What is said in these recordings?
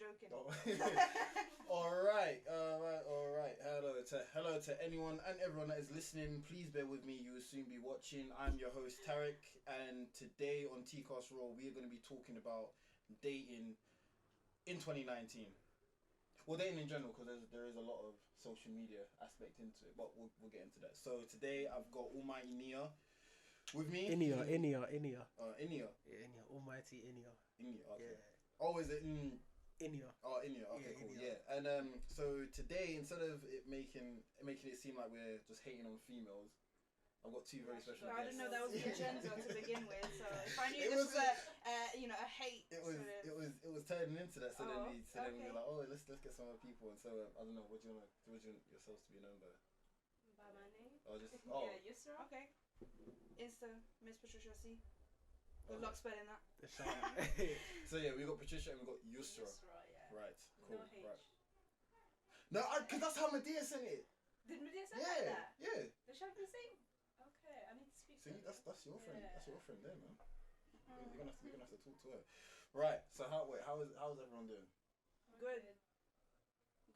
joking. All right. Hello to anyone and everyone that is listening. Please bear with me. You will soon be watching. I'm your host TARIK, and today on TCast Raw, we are going to be talking about dating in 2019. Well, dating in general, because there is a lot of social media aspect into it, but we'll get into that. So today I've got Almighty Nia with me. Inia. Inia. Yeah, Inia. Almighty Inia. Inia. Okay. Yeah. Oh, is it Inia. Oh, Inia. Okay, cool. Inia. Yeah. And so today, instead of it making it seem like we're just hating on females, I've got two very special guests. I didn't know that was the agenda to begin with. So if I knew this was a hate, it was turning into that. So then we were like, oh, let's get some other people. And so I don't know, what do you want yourselves to be known by? By my name? Yeah, Yusra. Okay. Insta, Miss Patricia C. Good luck spelling that. So yeah, we got Patricia and we got Yusra. Yeah. Right. Cool. No H. Right. No, because that's how Medea sent it. Did Medea say like that? Yeah. They should have the same. Okay, I need to speak See, to her. that's your friend. Yeah. That's your friend there, man. You're gonna have to talk to her. Right. So how's everyone doing? Good.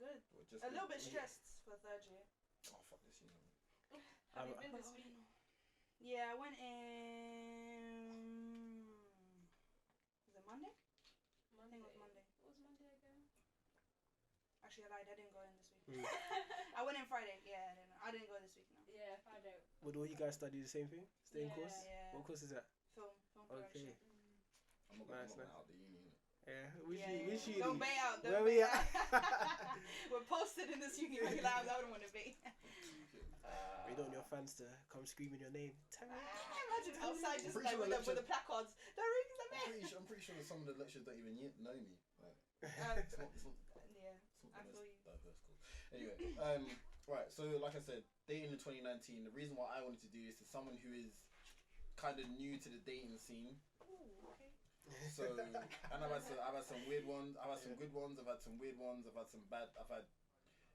Well, just A little bit stressed for third year. Oh fuck this, you know. Have you been this week? Yeah, I went in. Was it Monday? I think it was Monday. What was Monday again? Actually, I lied. I didn't go in this week. I went in Friday. Yeah, I didn't go this week. No. Yeah, Friday. Would all you guys study the same thing? Same course? Yeah. What course is that? Film production. Okay. I'm not going out the uni. Yeah, which uni? Don't bait out. Where we at? We're posted in this uni. Like, I don't want to be. We don't want your fans to come screaming your name. Imagine outside just pretty like sure with the placards. I'm pretty sure some of the lecturers don't even know me. Like, it's not yeah, the I most feel you. diverse course. Anyway, right. So like I said, dating in 2019. The reason why I wanted to do this is someone who is kind of new to the dating scene. Ooh, okay. So, and I've had some weird ones. I've had some good ones. I've had some weird ones. I've had some bad. I've had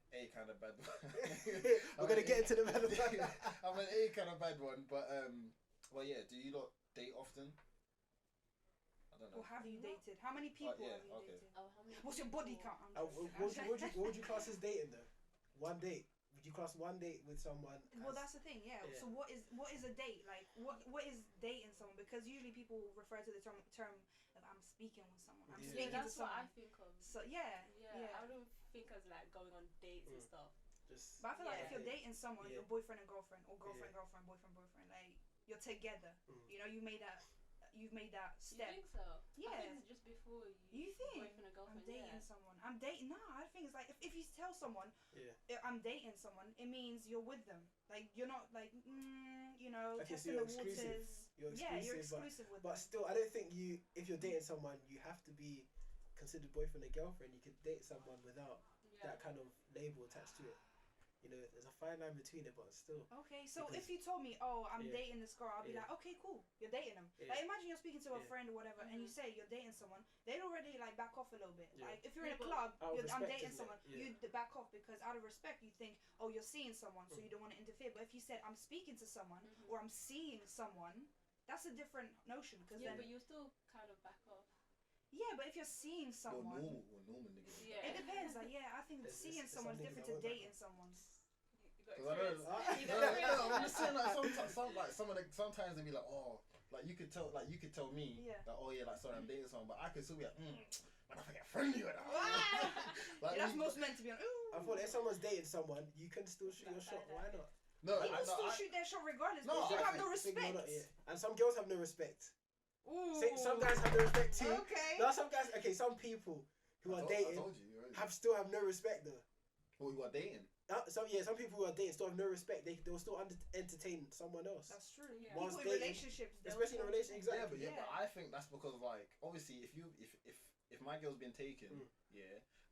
a kind of bad one. We're gonna get into the bad one. I've had a kind of bad one, but well, yeah. Do you lot date often? I don't know. Or have you dated? How many people have you dated? Oh, how many? What's your body count? What would you class as dating though? One date. Would you class one date with someone? Well, that's the thing, yeah. So what is a date? Like, what is dating someone? Because usually people refer to the term of I'm speaking with someone. I'm speaking to someone. That's what I think of. So yeah. I don't think as like going on dates and stuff. But I feel like if you're dating someone, you're boyfriend and girlfriend, or girlfriend, boyfriend, like you're together. You know, you've made that step. You think so? Yeah. I think it's just before you think boyfriend and girlfriend. I'm dating someone. I'm dating. Nah, I think it's like if you tell someone, I'm dating someone, it means you're with them. Like you're not like testing the waters. You're exclusive. You're exclusive with them. But still, I don't think if you're dating someone, you have to be considered boyfriend and girlfriend. You could date someone without that kind of label attached to it. You know, there's a fine line between it, but still. Okay, so if you told me, oh, I'm dating this girl, I'll be like, okay, cool, you're dating them. Like, imagine you're speaking to a friend or whatever, and you say you're dating someone, they'd already like back off a little bit. Like, if you're in a club, I'm dating someone, you back off because out of respect, you think, oh, you're seeing someone, so you don't want to interfere. But if you said, I'm speaking to someone, or I'm seeing someone, that's a different notion. Cause then, but you still kind of back off. Yeah, but if you're seeing someone, normal niggas. It depends. Like, I think seeing someone is different to dating someone. I'm just saying, like sometimes they be like, oh, like you could tell me that, oh yeah, like sorry, I'm dating someone, but I could still be like, man, I forget friendly with that. Like, that's most meant to be on. Ooh. I thought if someone's dating someone, you can still shoot your shot. Why not? No, people still shoot their shot regardless. Because you have no respect. And some girls have no respect. Ooh. Some guys have no respect too. Okay. Now some guys, some people who are dating still have no respect though. Well, who are dating? Some people who are dating still have no respect. They'll still entertain someone else. That's true. Yeah. Whilst people in relationships, especially in a relationship, exactly. Yeah, but I think that's because like obviously if my girl's been taken,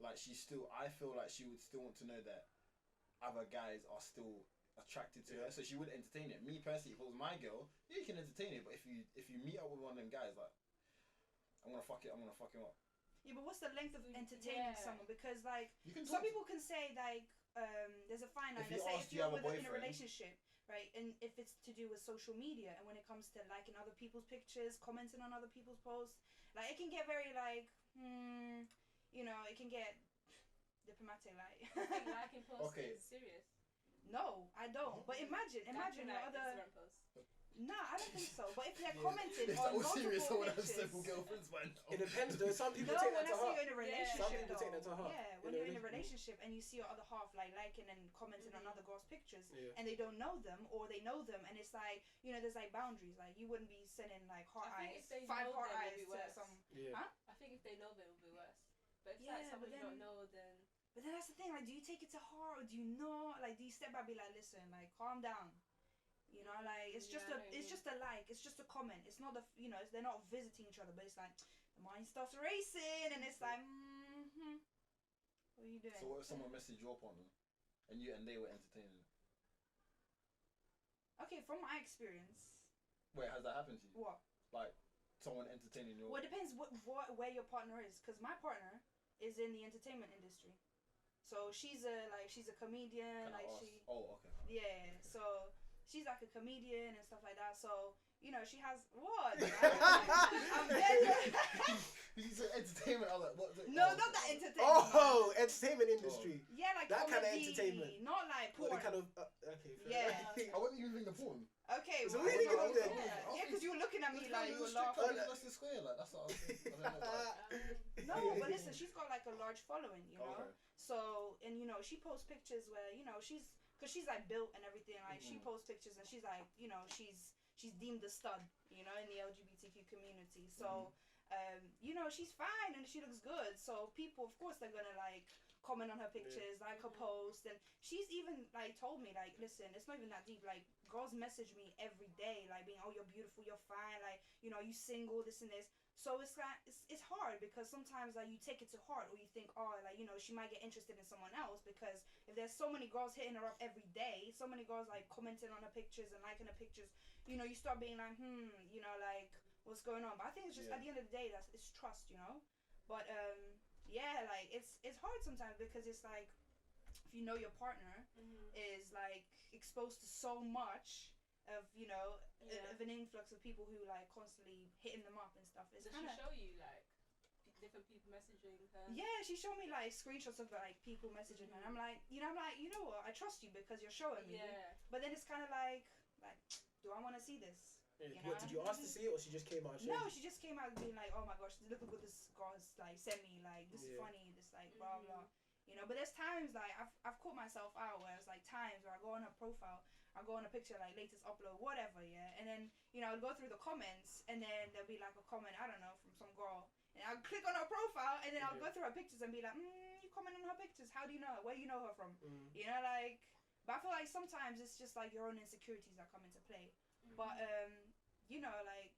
like I feel like she would still want to know that other guys are still attracted to her, so she would entertain it. Me personally, if it was my girl, you can entertain it, but if you meet up with one of them guys, like I'm gonna fuck him up. Yeah, but what's the length of entertaining someone? Because like some people can say like there's a fine line. Let's say if you're in a relationship, right, and if it's to do with social media, and when it comes to liking other people's pictures, commenting on other people's posts, like it can get very like it can get diplomatic, like. Liking posts is serious. No, I don't. But imagine your other. Nah, I don't think so. But if they're commenting on multiple pictures, someone has several girlfriends by now. It depends though. Some people take that to heart. You're in a relationship, Some people take that to heart. Yeah, when you're in a relationship and you see your other half like liking and commenting on other girls' pictures, and they don't know them or they know them, and it's like there's like boundaries. Like you wouldn't be sending like heart eyes, 5 heart eyes to some. Yeah. Huh? I think if they know them, it would be worse. But if like someone you don't know, then. But then that's the thing. Like, do you take it to heart or do you not? Like, do you step back and be like, listen, like, calm down. Like it's just it's just a like, it's just a comment. It's not they're not visiting each other, but it's like the mind starts racing, and it's like, what are you doing? So what if someone messaged your partner, and they were entertaining? Okay, from my experience. Wait, has that happened to you? What? Like someone entertaining your? Well, it depends where your partner is, because my partner is in the entertainment industry, so she's a comedian. Oh, okay. Yeah, so. She's like a comedian and stuff like that, so she has what? I'm dead. You said entertainment. I was like, what? No, not that entertainment. Oh, entertainment industry. Yeah, like that comedy, kind of entertainment. Not like porn. What kind of? Okay. Yeah. I wouldn't even think of porn. Okay. So what are you thinking of then? Yeah, because you were looking at me like you were laughing. That's the square. Like that's what I was thinking. I don't know. No, but listen, she's got like a large following, Okay. So, and she posts pictures where because she's like built and everything, like she posts pictures and she's like, she's deemed a stud, in the LGBTQ community. So, she's fine and she looks good. So people, of course, they're gonna like comment on her pictures, like her post, and she's even like told me like, listen, it's not even that deep. Like girls message me every day, like being, oh, you're beautiful, you're fine, like you single, this and this. So it's like it's hard because sometimes like you take it to heart or you think, oh, like she might get interested in someone else, because if there's so many girls hitting her up every day, so many girls like commenting on her pictures and liking her pictures, you start being like, like what's going on. But I think it's just at the end of the day it's trust, But yeah, like it's hard sometimes because it's like if your partner is like exposed to so much of of an influx of people who like constantly hitting them up and stuff. It's Does she show you like different people messaging her? Yeah, she showed me like screenshots of like people messaging her. And I'm like, you know what? I trust you because you're showing me. Yeah. But then it's kind of like, do I want to see this? What, did you ask to see it, or she just came out and showed you? No, she just came out being like, oh my gosh, look how good this girl has like sent me. Like this is funny. This like blah blah. But there's times like I've caught myself out where it's like times where I go on her profile, I go on a picture like latest upload, whatever, and then I'll go through the comments and then there'll be like a comment, I don't know, from some girl, and I'll click on her profile and then I'll go through her pictures and be like, you comment on her pictures, how do you know her? Where do you know her from? Like, but I feel like sometimes it's just like your own insecurities that come into play. But like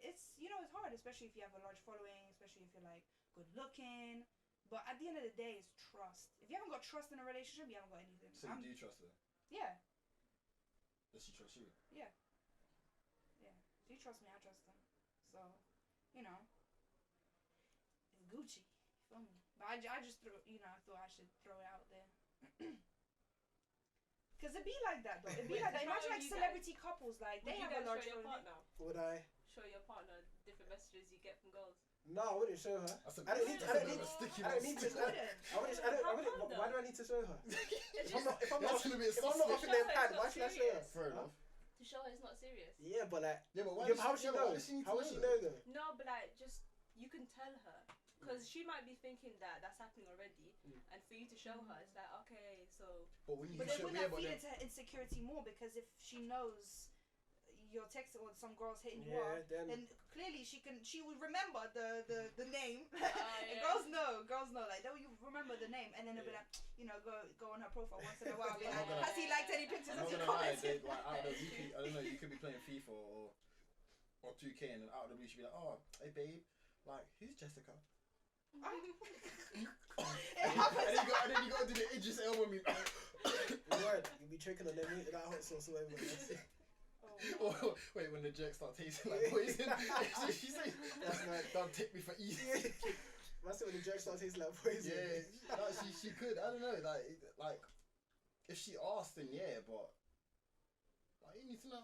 it's it's hard, especially if you have a large following, especially if you're like good looking. But at the end of the day, it's trust. If you haven't got trust in a relationship, you haven't got anything. So do you trust her? Yeah. Does she trust you? Yeah. Yeah. If you trust me, I trust him. So, it's Gucci. You feel me? But I just threw, I thought I should throw it out there. Because it be like that, though. It be like that. Imagine like celebrity couples, like they have a large following. Would I show your partner different messages you get from girls? No, I wouldn't show her. I don't need to. Why do I need to show her? If I'm not up in their pad, why should I show her? Fair enough. To show her it's not serious. Yeah, but like, how would she know? How would she know though? No, but like, just you can tell her, because she might be thinking that that's happening already, and for you to show her, it's like, okay, so. But then wouldn't that feed into her insecurity more? Because if she knows your text or some girls hitting you up, then clearly she would remember the name. And girls know like they will remember the name, and then they'll be like, go on her profile once in a while, be like, has he liked any pictures? Has he commented? I don't know, you could be playing FIFA or 2K, and then out of the blue she'd be like, oh, hey babe, like, who's Jessica? It happens. And then you gotta do the Idris Elba me. You'll be choking on that hot sauce all over. Oh, wait, when the jerks start tasting like poison. She said, don't take me for easy. That's when the jerks start tasting like poison. Yeah, she could. I don't know. Like if she asked, then yeah, but like, you need to know.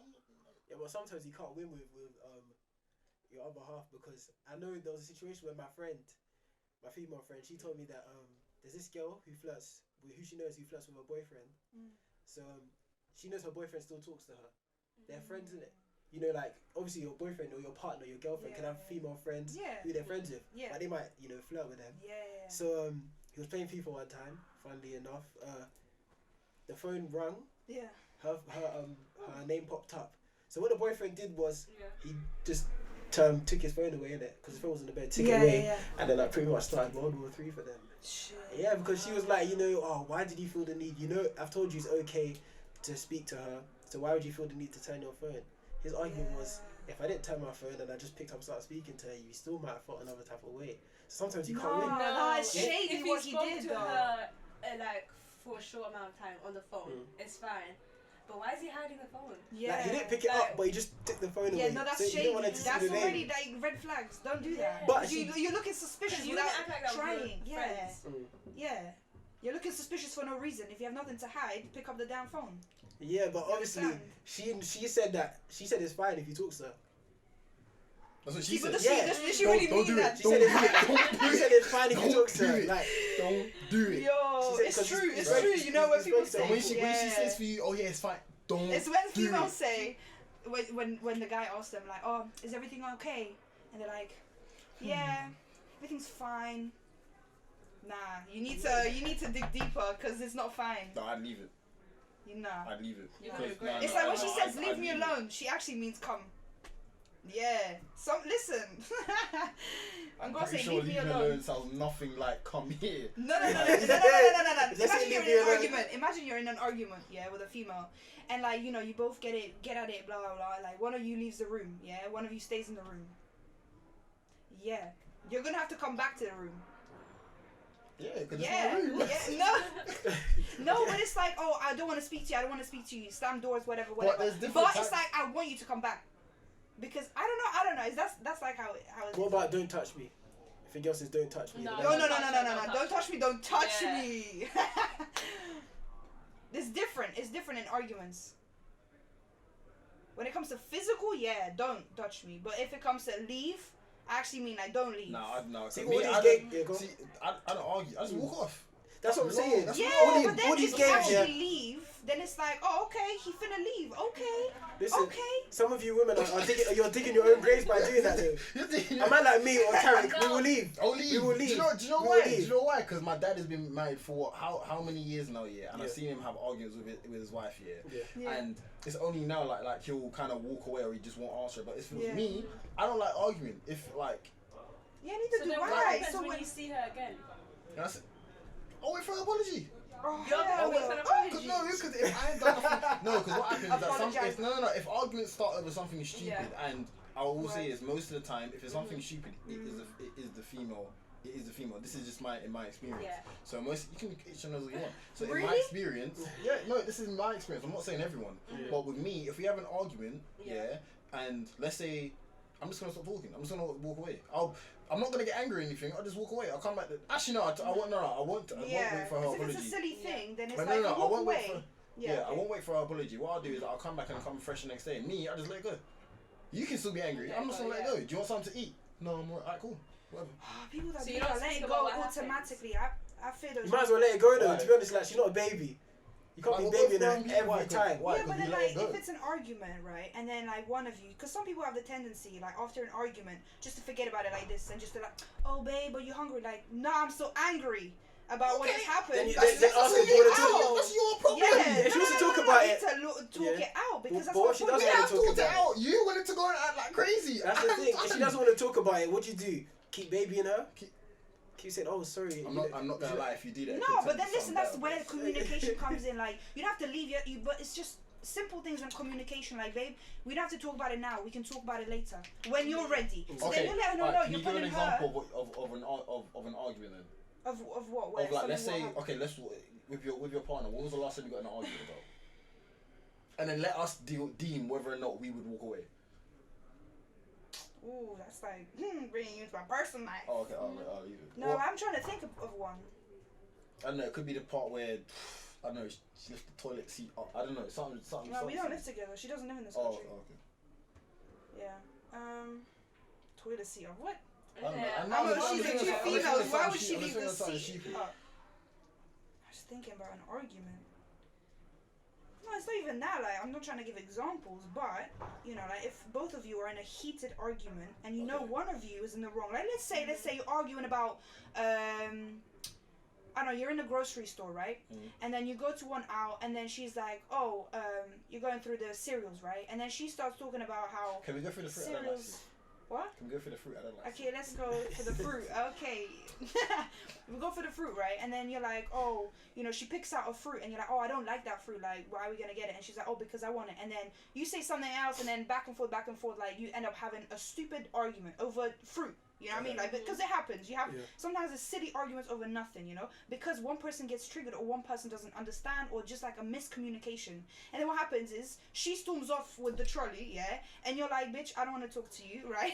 Yeah, but sometimes you can't win with your other half, because I know there was a situation where my friend my female friend, she told me that there's this girl who she knows who flirts with her boyfriend. So she knows her boyfriend still talks to her. They're friends, innit? You know, like obviously your boyfriend or your partner, your girlfriend can have female friends who they're friends with. But they might, you know, flirt with them. So he was playing FIFA one time. Funnily enough, the phone rang. Her name popped up. So what the boyfriend did was he just took his phone away, innit? Because his phone was in the bed, took it away, and then pretty much started World War III for them. Shit. Yeah, because she was like, you know, why did you feel the need? You know, I've told you it's okay to speak to her, so why would you feel the need to turn your phone? His argument was, if I didn't turn my phone and I just picked up and started speaking to her, you still might have felt another type of way. So sometimes you can't win. No, it's shady what he did to though. her, like for a short amount of time on the phone, it's fine. But why is he hiding the phone? Like, he didn't pick it up, but he just took the phone away. Yeah, no, that's so shady. That's already like red flags. Don't do that. But you're looking suspicious you without act like trying. Yeah. You're looking suspicious for no reason. If you have nothing to hide, pick up the damn phone. Yeah, but obviously she said it's fine if you talk to her. That's what she said. Does she really mean that? She said it's fine if you talk to her. Like, don't do it. Yo, it's true. It's true. You know what people say. When she says for you, oh yeah, it's fine. Don't. It's when females say, when the guy asks them like, oh, is everything okay? And they're like, yeah, everything's fine. Nah, you need to dig deeper because it's not fine. No, I'd leave it. I'd leave it. It's like when she says leave me alone, she actually means come. Yeah. Listen. I'm gonna say leave me alone. Sounds nothing like come here. No. Imagine you're in an argument. Imagine you're in an argument, with a female, and like you both get at it, blah blah blah. Like one of you leaves the room, one of you stays in the room. Yeah, you're gonna have to come back to the room. Yeah, because it's my room. No, but it's like, oh, I don't want to speak to you. Slam doors, whatever. But it's like I want you to come back. Because I don't know. That's like how it What about don't touch me? If a girl says don't touch me. No. Don't touch me. Don't touch me. It's different. It's different in arguments. When it comes to physical, don't touch me. But if it comes to leave, I actually mean like don't leave. No. See, I don't argue. I just walk off. That's what I'm saying. But then if you actually leave, then it's like, oh, okay, he finna leave. Okay. Listen, some of you women you're digging your own graves by doing that though. A man like me or Tarek, we will leave. We will leave. Do you know why? Do you know why? Because my dad has been married for how many years now, and I've seen him have arguments with his wife, and it's only now like he'll kind of walk away or he just won't answer. But if it was me, I don't like arguing. If like neither do I. What happens when you see her again? That's it. I'll wait for an apology. Because if I ain't done nothing, because what happens is that if arguments start over something stupid, and I will say is most of the time, if it's something stupid, it is the female. It is the female. This is just in my experience. So you can each other as you want. So in my experience, this is my experience. I'm not saying everyone, but with me, if we have an argument, and let's say I'm just gonna stop talking. I'm just gonna walk away. I'm not gonna get angry or anything. I'll just walk away. I'll come back. Actually, no. I won't wait for her apology. If it's a silly thing, then it's but like I won't wait for. I won't wait for her apology. What I'll do is I'll come back and come fresh the next day. Me, I just let it go. You can still be angry. I'm just gonna let it go. Do you want something to eat? No, I'm alright. Cool. Whatever. People that let it go automatically. I feel those. You might as well let it go though. To be honest, like she's not a baby. You can't be babying her every time. But then like if it's an argument, right, and then like one of you, because some people have the tendency like after an argument just to forget about it like this and just to like, oh babe, are you hungry? Like, no, I'm so angry about what has happened. Then ask her, do you want to talk? That's your problem. If she wants to talk about it, talk it out because that's what she doesn't want to talk about. You wanted to go and act like crazy. That's the thing. If she doesn't want to talk about it, what do you do? Keep babying her? Keep saying, oh, sorry. I'm not gonna lie. If you do that, no, but then listen, that's where communication comes in. Like, you don't have to leave yet, but it's just simple things in communication. Like, babe, we don't have to talk about it now. We can talk about it later when you're ready. So then you let her know. Can you give an example of an argument then? Of what? Of like, let's say, let's with your partner. When was the last time you got in an argument about? And then let us deem whether or not we would walk away. Ooh, that's like bringing you into my personal life. Oh, okay, I'll leave it. No, I'm trying to think of one. I don't know. It could be the part where I don't know. She left the toilet seat up. I don't know. Something. No, we don't live together. She doesn't live in this country. Oh, okay. Yeah. Toilet seat up. What? She's the two females. Why would she leave the seat? I was thinking about an argument. No, it's not even that. Like, I'm not trying to give examples, but you know, like if both of you are in a heated argument and you know one of you is in the wrong. Like, let's say you're arguing about I don't know, you're in a grocery store, right? And then you go to one aisle, and then she's like, "Oh, you're going through the cereals, right?" And then she starts talking about how can we go through the fruit? Cereals. What? Can we go for the fruit? I don't like. Okay, let's go for the fruit. Okay. We go for the fruit, right? And then you're like, oh, you know, she picks out a fruit and you're like, oh, I don't like that fruit. Like, why are we going to get it? And she's like, oh, because I want it. And then you say something else and then back and forth. Like, you end up having a stupid argument over fruit. You know what I mean? Like, because it happens. You have sometimes it's silly arguments over nothing, you know? Because one person gets triggered or one person doesn't understand or just like a miscommunication. And then what happens is she storms off with the trolley, yeah? And you're like, bitch, I don't want to talk to you, right?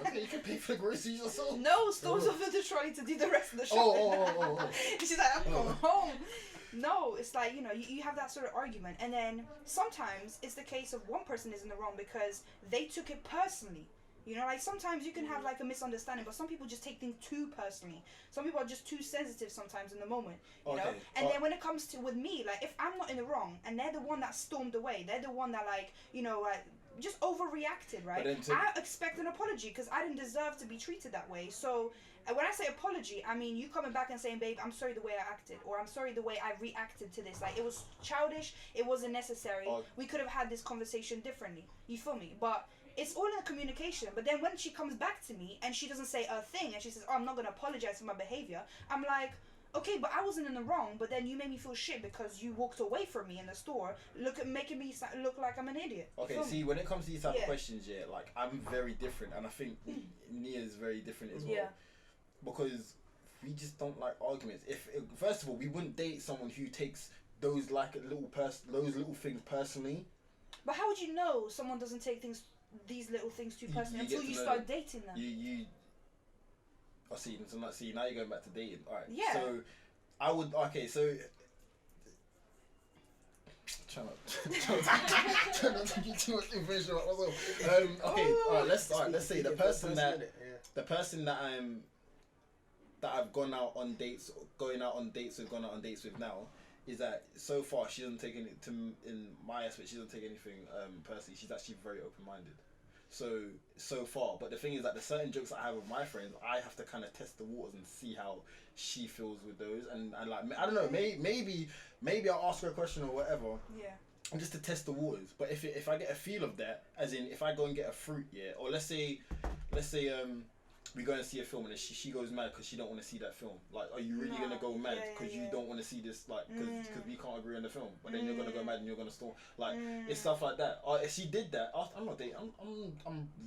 Okay, you can pay for the groceries yourself. No, storms off with the trolley to do the rest of the shopping. Oh. She's like, I'm going home. No, it's like, you know, you have that sort of argument. And then sometimes it's the case of one person is in the wrong because they took it personally. You know, like sometimes you can have like a misunderstanding, but some people just take things too personally. Some people are just too sensitive sometimes in the moment, you know? And then when it comes to with me, like if I'm not in the wrong and they're the one that stormed away, they're the one that like, you know, like just overreacted, right? I expect an apology because I didn't deserve to be treated that way. So when I say apology, I mean you coming back and saying, babe, I'm sorry the way I acted, or I'm sorry the way I reacted to this. Like it was childish, it wasn't necessary. We could have had this conversation differently. You feel me? But it's all in the communication. But then when she comes back to me and she doesn't say a thing and she says, oh, I'm not going to apologize for my behavior, I'm like, okay, but I wasn't in the wrong, but then you made me feel shit because you walked away from me in the store, making me look like I'm an idiot. Okay, see, when it comes to these type of questions, like, I'm very different, and I think Nia's very different as well. Yeah. Because we just don't like arguments. If first of all, we wouldn't date someone who takes those little things personally. But how would you know someone doesn't take these little things too personally until you start dating them? See, now you're going back to dating. Alright. Yeah. So I would try not to give too much information about myself. Let's say the person that I've gone out on dates with now is that so far she doesn't take in my aspect, she doesn't take anything personally. She's actually very open-minded. So far, but the thing is that the certain jokes I have with my friends, I have to kind of test the waters and see how she feels with those, and like I don't know, maybe I'll ask her a question or whatever, and just to test the waters. But if I get a feel of that, as in if I go and get a fruit, or let's say we go and see a film and she goes mad because she don't want to see that film. Like, are you really gonna go mad because you don't want to see this? Like, because we can't agree on the film, but then you're gonna go mad and you're gonna storm. Like, it's stuff like that. If she did that, I'm not dating.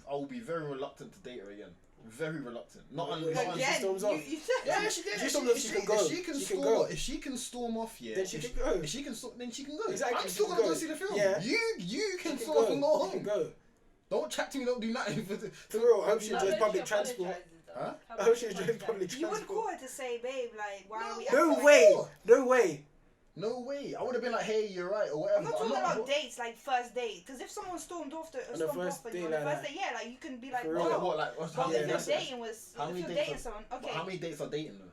I will be very reluctant to date her again. Very reluctant. Not unless she storms off. If she can storm off, then she can go. If she can storm, then she can go. Exactly. I'm still gonna go see the film. Yeah. You can storm off and go home. Don't chat to me, don't do nothing. For real, I hope she enjoys public transport. Huh? I hope she enjoys public transport. You would call her to say, babe, like, why are we No way. No way. I would have been like, hey, you're right, or whatever. I'm not talking about dates, like first date. Because if someone stormed off on the first date, like you can be like, wow. If you're dating someone, okay. How many dates are dating though?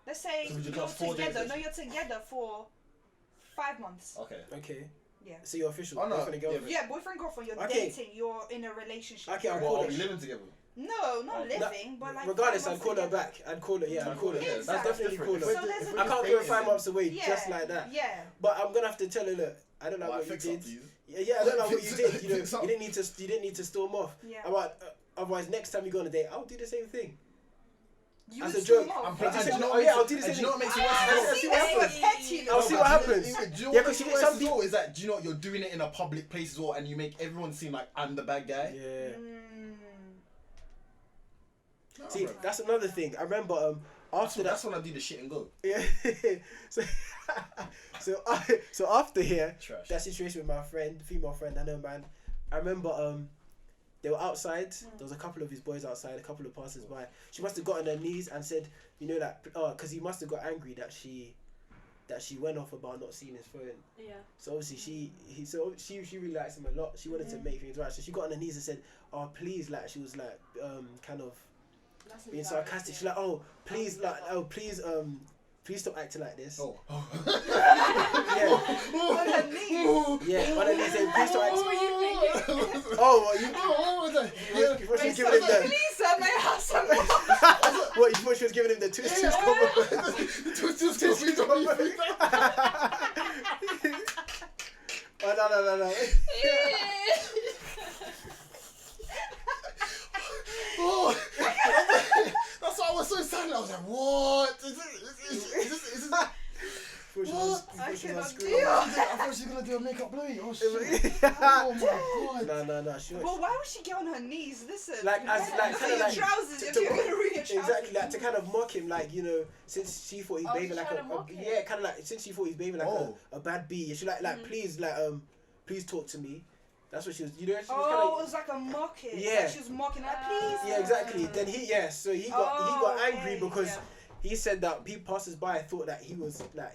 Let's say you're together. No, you're together for 5 months. Okay. Yeah. So you're official. Boyfriend and girlfriend. Yeah, boyfriend, girlfriend. You're dating. You're in a relationship. Okay, are we living together? No, not living, but like. Regardless, I'd call her back. I'd call her. Yeah, I'd call her. Exactly. That's definitely call her. So I can't give her 5 months away just like that. Yeah. But I'm gonna have to tell her, look, I don't know what you did. Yeah, I don't know what you did. You know, you didn't need to storm off. Yeah. Otherwise, next time you go on a date, I'll do the same thing. You as a joke. I'll do the same thing. What makes it worse? I'll see what happens. Yeah, because some people is that, do you know what, you're doing it in a public place as well, and you make everyone seem like I'm the bad guy. Yeah. See, that's another thing. I remember after that's when I do the shit and go. Yeah. so after here, that situation with my female friend, I know, man. I remember they were outside. There was a couple of his boys outside, a couple of passers by. She must have got on her knees and said, you know, that because he must have got angry that she went off about not seeing his phone. Yeah. So obviously she really likes him a lot. She wanted to make things right. So she got on her knees and said, "Oh, please," like she was like kind of being sarcastic. She's like, oh, please, please stop acting like this. Oh. Yeah. On her knees. Yeah, on her knees saying, please stop acting. What were you thinking? What was that? What she was giving him the... Please, sir, may I have some more? What, you thought she was giving him the twist combo? Twist combo. Oh, no. Oh, that's why I was so silent. I was like, what? Is this what? I cannot do I thought she was going to do a makeup blowy. Oh, shit. Oh, my God. No. She was... Well, why would she get on her knees? Listen. Like, your trousers, if you're going to ruin your trousers. Exactly, like, to kind of mock him, like, you know, since she thought he's behaving like yeah, kind of like, since she thought he's behaving like a bad bee. She please talk to me. That's what she was, you know, she was kind of... it was like a mocking. Yeah. Like she was mocking, like, please. Yeah, exactly. Then he got angry because he said that people passers-by thought that he was an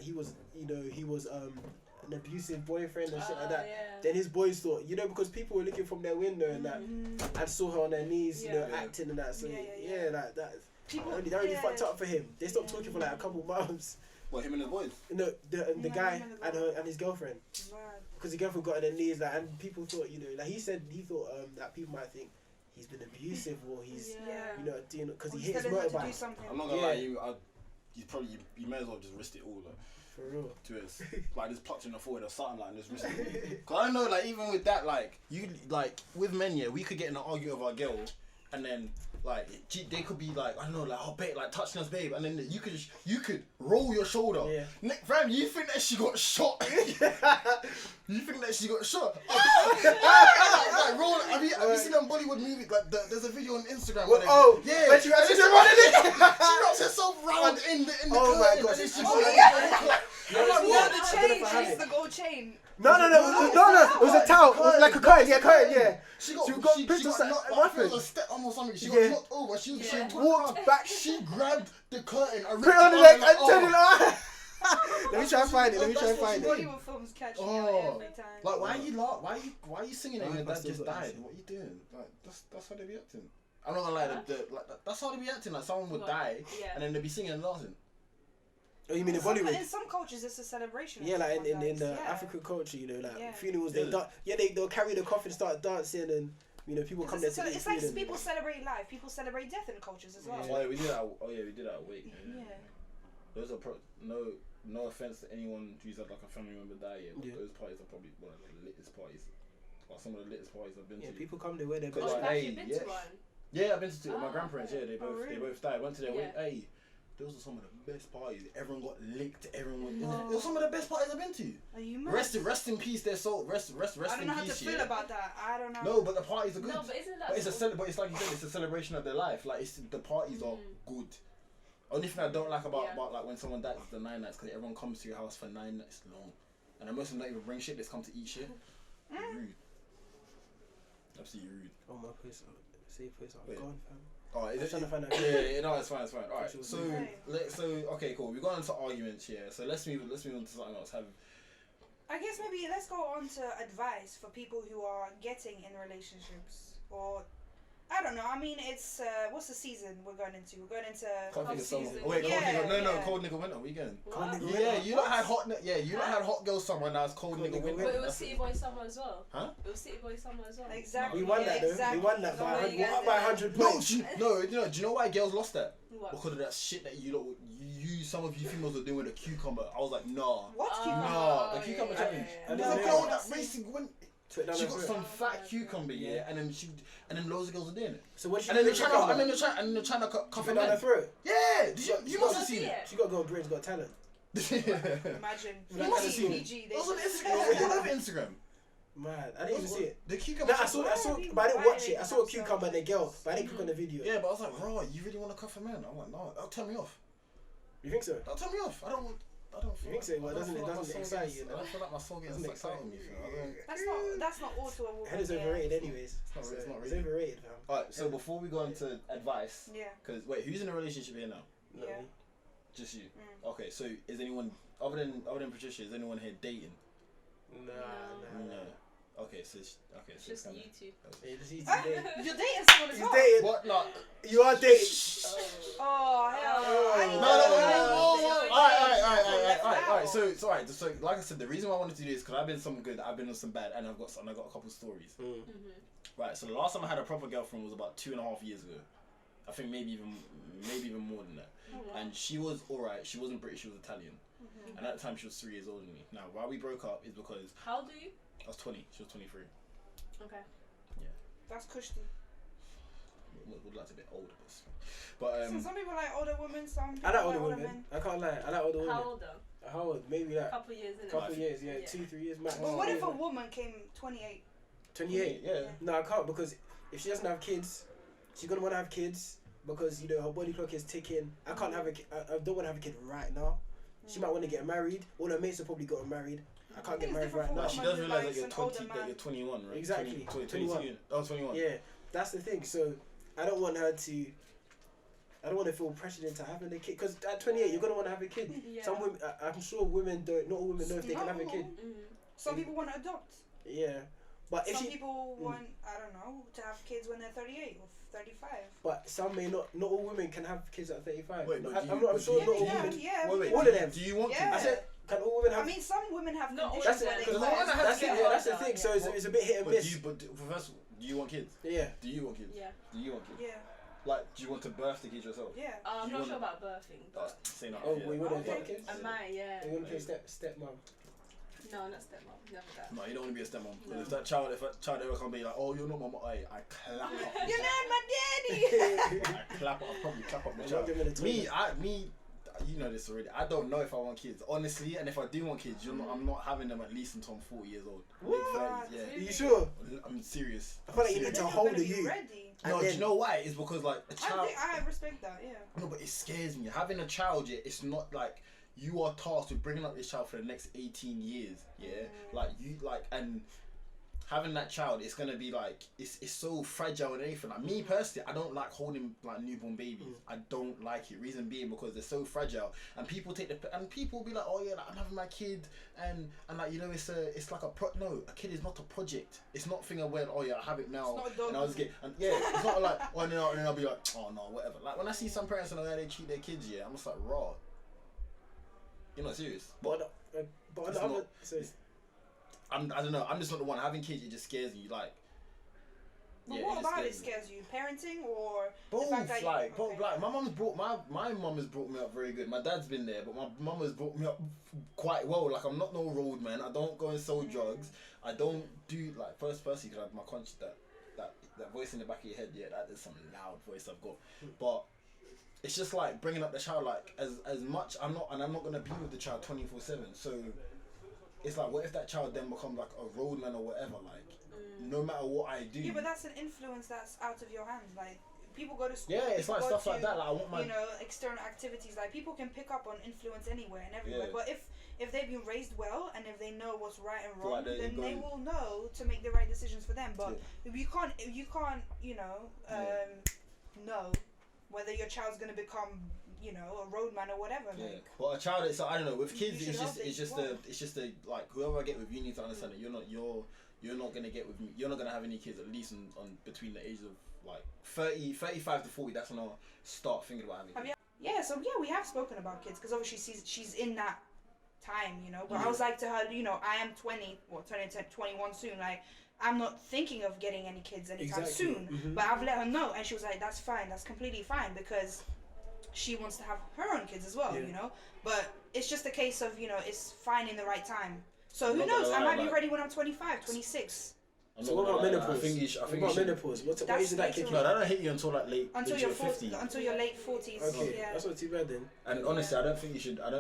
abusive boyfriend and shit like that. Yeah. Then his boys thought, you know, because people were looking from their window and that, and saw her on her knees, you know, acting and that. So like that. People, that really fucked up for him. They stopped talking for like a couple months. What, him and his boys? No, the guy and his girlfriend. Because the girlfriend got on her knees, like, and people thought, you know, like he thought that people might think he's been abusive or he's, you know, doing because he hit his motorbike. I'm not gonna lie, you may as well just risk it all, like. For real. To us, like just plucked in the forward or something like, and just risk it. Cause I know, like even with that, like you, like with men, we could get in an argument with our girl, and then like they could be like, I don't know, like oh babe, like touching us, babe, and then you could roll your shoulder. Yeah. Fam, you think that she got shot? You think that she got shot? Like roll. Have you seen them Bollywood movies? Like there's a video on Instagram. When she wraps herself round in the oh my God! The chain, she's the gold chain. No, it was a towel. It was like a curtain, yeah. She got knocked over. She walked back. She grabbed the curtain. Put it on the leg and turned it on. Let me try and find it. Bollywood films catch me every time. Like, why are you singing it? Your dad just died. What are you doing? Like, that's how they be acting. I'm not gonna lie. That's how they be acting. Like, someone would die, and then they be singing and dancing. Oh, you mean in Bollywood? In some cultures, it's a celebration. Yeah, like in the African culture, you know, like funerals, they'll carry the coffin, start dancing, and you know people come there to eat. It's like people celebrate life, people celebrate death in cultures as well. Oh yeah, we did that. We did that at Wake. Yeah. Those are no offense to anyone who's had like a family member die. But those parties are probably one of the littest parties, or some of the littest parties I've been to. Yeah, people come there where they're best. Have you been to one? Yeah, I've been to two. My grandparents. Yeah, they both died. Went to their Wake. Hey. Those are some of the best parties. Everyone got licked. Everyone. It was some of the best parties I've been to. Are you mad? Rest in peace, their soul. Rest in peace. I don't know how to feel about that. I don't know. No, but the parties are good. No, but isn't that? But it's like you said, it's a celebration of their life. Like the parties are good. Only thing I don't like about like when someone dies is the 9 nights, because everyone comes to your house for 9 nights long, and most of them don't even bring shit. They just come to eat shit. Rude. Absolutely rude. Oh my place, safe place. I'm gone, fam. Oh, is it trying to find out? Yeah, no, it's fine. All right, so okay, cool. We got into arguments here, so let's move on to something else. I guess maybe let's go on to advice for people who are getting in relationships, or I don't know. I mean, it's what's the season we're going into? We're going into cold season. Oh, wait, cold nigga winter. We going? Cold nigga winter. Yeah, you don't had hot. Yeah, you don't had hot girl summer. Now it's cold nigga winter. But it was city boy summer as well. Huh? It was city boy summer as well. Exactly. We won that though. Exactly. We won that by 100 points. No, do you know why girls lost that? What? Because of that shit that some of you females were doing with a cucumber. I was like, nah. What cucumber? Nah, the cucumber challenge. And there's a girl that basically went. She got some Oh fat cucumber, and then loads of girls are doing it. So what? And then they're trying to cuff it down her throat. Yeah, you must have seen it. She got to go on Britain's Got Talent. Imagine. You must have seen it. It was on Instagram. You love Instagram. Man, I didn't even see it. The cucumber. No, I saw, but I didn't watch it. I saw a cucumber and a girl, but I didn't click on the video. Yeah, but I was like, raw, you really want to cuff a man? I'm like, no, that'll turn me off. You think so? That'll turn me off. I don't feel think so? Well, it doesn't excite you. I don't feel like my soul gets excited me. That's not all to a woman. Head is overrated, anyways. It's not really. It's overrated, fam. Alright, so before we go into advice, yeah. Because wait, who's in a relationship here now? Yeah. Just you. Okay, so is anyone other than Patricia? Is anyone here dating? No. Okay, so it's just you two. Yeah, just you two. You're dating someone as He's well. dating. What? Like, You are dating. Oh hell no! Alright. So like I said, the reason why I wanted to do this because I've been some good, I've been on some bad, and I got a couple stories. Right. So the last time I had a proper girlfriend was about 2.5 years ago. I think maybe even more than that. And she was alright. She wasn't British. She was Italian. And at the time she was 3 years older than me. Now why we broke up is because how old are you? I was 20. She was 23. Okay. Yeah. That's cushy. Would like to be older, but so some people like older women. Some people I like older older women. men. I can't lie. I like older women. How old though? How old? Maybe like Couple years, innit? couple years. Yeah, 2-3 years max. But what if a woman came 28? 28? Yeah. No, I can't because if she doesn't have kids, she's gonna want to have kids because you know her body clock is ticking. I can't have a kid. I don't want to have a kid right now. She might want to get married. All her mates have probably gotten married. I can't get married right now. But she does realise that you're 21, right? Exactly. 21. Oh, 21. Yeah, that's the thing. So I don't want her to. I don't want to feel pressured into having a kid because at 28 you're gonna want to have a kid. Yeah. Some women, I'm sure women don't. Not all women know if they can have a kid. Some people want to adopt. Yeah, but if some people want, I don't know, to have kids when they're 38 or 35. But some may not. Not all women can have kids at 35. Wait, I'm sure not all women. Yeah, wait, all of them. Do you want Yeah. kids? I said, can all women have? I mean, some women have Not all conditions that's it. where they Because can't. that's the thing. So it's a bit hit and miss. First, do you want kids? Yeah. Do you want kids? Yeah. Do you want kids? Yeah. Like, do you want to birth the kids yourself? Yeah. I'm You not wanna- sure about birthing, but Say no. Oh, yeah. we want to Okay. adopt kids. I might, yeah. We want to play stepmom. No, not stepmom, never that. No, you don't want to be a stepmom. No. If that child ever can be like, oh, you're not my mom, I clap up. You're not my daddy. I clap up. I'll probably clap up my I'm child. not giving it to Me, you know this already. I don't know if I want kids, honestly. And if I do want kids, I'm not having them at least until I'm 40 years old. What? Late 30s, yeah. Are you sure? I'm serious. I feel like you serious. need to You're hold gonna a be you. ready. No, do you know why? It's because like a child. I respect that. Yeah. No, but it scares me. Having a child, yeah, it's not like you are tasked with bringing up this child for the next 18 years. Yeah, and having that child, it's gonna be like it's so fragile and everything. Like me personally, I don't like holding like newborn babies. I don't like it. Reason being because they're so fragile, and people people be like, oh yeah, like, I'm having my kid, and like it's like no, a kid is not a project. It's not thing of when oh yeah, I have it now, and I was it's not like oh and then I'll be like oh no whatever. Like when I see some parents and how they treat their kids, yeah, I'm just like raw. You're not serious. But I don't know. I'm just not the one having kids. It just scares me. Like, But what about it scares you? Parenting or both? The fact that Both. Like my mum has brought me up very good. My dad's been there, but my mum has brought me up quite well. Like I'm not no road man. I don't go and sell drugs. I don't do like firstly because I have my conscience that voice in the back of your head. Yeah, that is some loud voice I've got. But it's just like bringing up the child. Like as much I'm not gonna be with the child 24/7. So. It's like, what if that child then becomes like a roadman or whatever? Like, no matter what I do. Yeah, but that's an influence that's out of your hands. Like, people go to school. Yeah, it's like stuff like that. Like, I want my external activities. Like, people can pick up on influence anywhere and everywhere. Yeah. But if they've been raised well and if they know what's right and wrong, Right, then they will know to make the right decisions for them. But you can't know whether your child's gonna become a roadman or whatever. Yeah, like. but a child, it's I don't know. With kids, You it's just a like whoever I get with, you need to understand that you're not gonna get with me. You're not gonna have any kids at least on between the ages of like 35 to 40. That's when I'll start thinking about having kids. Yeah, so we have spoken about kids because obviously she's in that time, But I was like to her, I am 20 or turning 21 soon. Like I'm not thinking of getting any kids anytime soon. But I've let her know, and she was like, "That's fine. That's completely fine," because she wants to have her own kids as well, But it's just a case of, it's finding the right time. So who knows? I might be ready when I'm 25, 26. So what about menopause? I think you should. Menopause? What age did that kick in? No, that don't hit you until like until you're 50. Until your late 40s. Okay, yeah. that's not too bad then. And honestly, I don't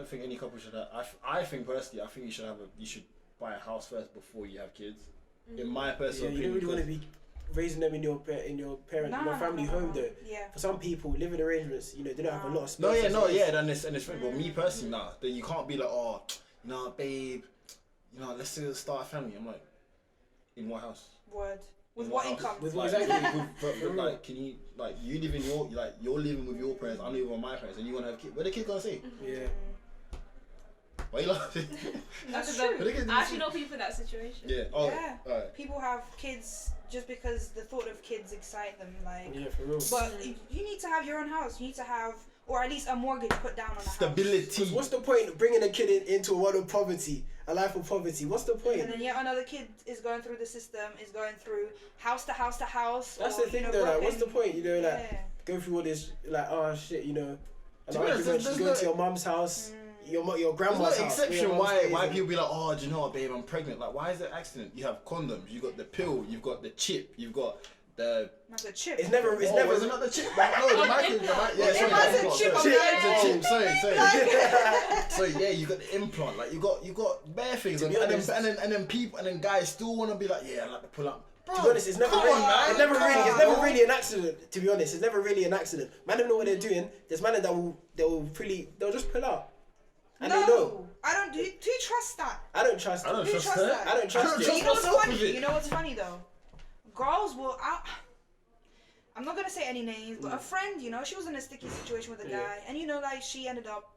think any couple should have. I think personally, I think you should buy a house first before you have kids. In my personal opinion, you don't really want to be raising them in your family home though. Yeah. For some people, living arrangements, they don't have a lot of space. Then it's but me personally, that you can't be like, oh, babe, let's start a family. I'm like, in what house? Word. With what income? With what exactly? But like, can you you live in you're living with your parents, I'm living with my parents, and you want to have kids? What are the kids gonna say? Yeah. Why you laughing? That's true. I actually know people in that situation. Yeah. Oh, yeah. Alright. People have kids just because the thought of kids excite them. Like. Yeah, for real. But you need to have your own house. You need to have, or at least a mortgage put down on a stability. house. What's the point of bringing a kid into a world of poverty, a life of poverty? What's the point? And then yet another kid is going through the system, is going through house to house to house. That's the thing, though. Like, what's the point? You know, like go through all this, like, oh shit, you know, an argument. She's going to your mum's house. Your grandma's house. There's no exception why people be like, oh, do you know what, babe, I'm pregnant. Like, why is it accident? You have condoms, you got the pill, you've got the chip, you've got the... Not the chip. It's never... Is it not the chip? No, the mic is... Yeah, it was a chip. It's a chip, sorry. So, yeah, you got the implant. Like, you got bare things. And then people, and then guys still want to be like, yeah, I like to pull up. Bro, to be honest, it's never really an accident. To be honest, it's never really an accident. Man don't know what they're doing. There's man they'll just pull out. And no, they know. I don't. Do you trust that? I don't trust. I don't trust her. I don't trust it. You know what's funny? You know what's funny though? Girls will. I'm not gonna say any names, but a friend, you know, she was in a sticky situation with a guy, and you know, like she ended up.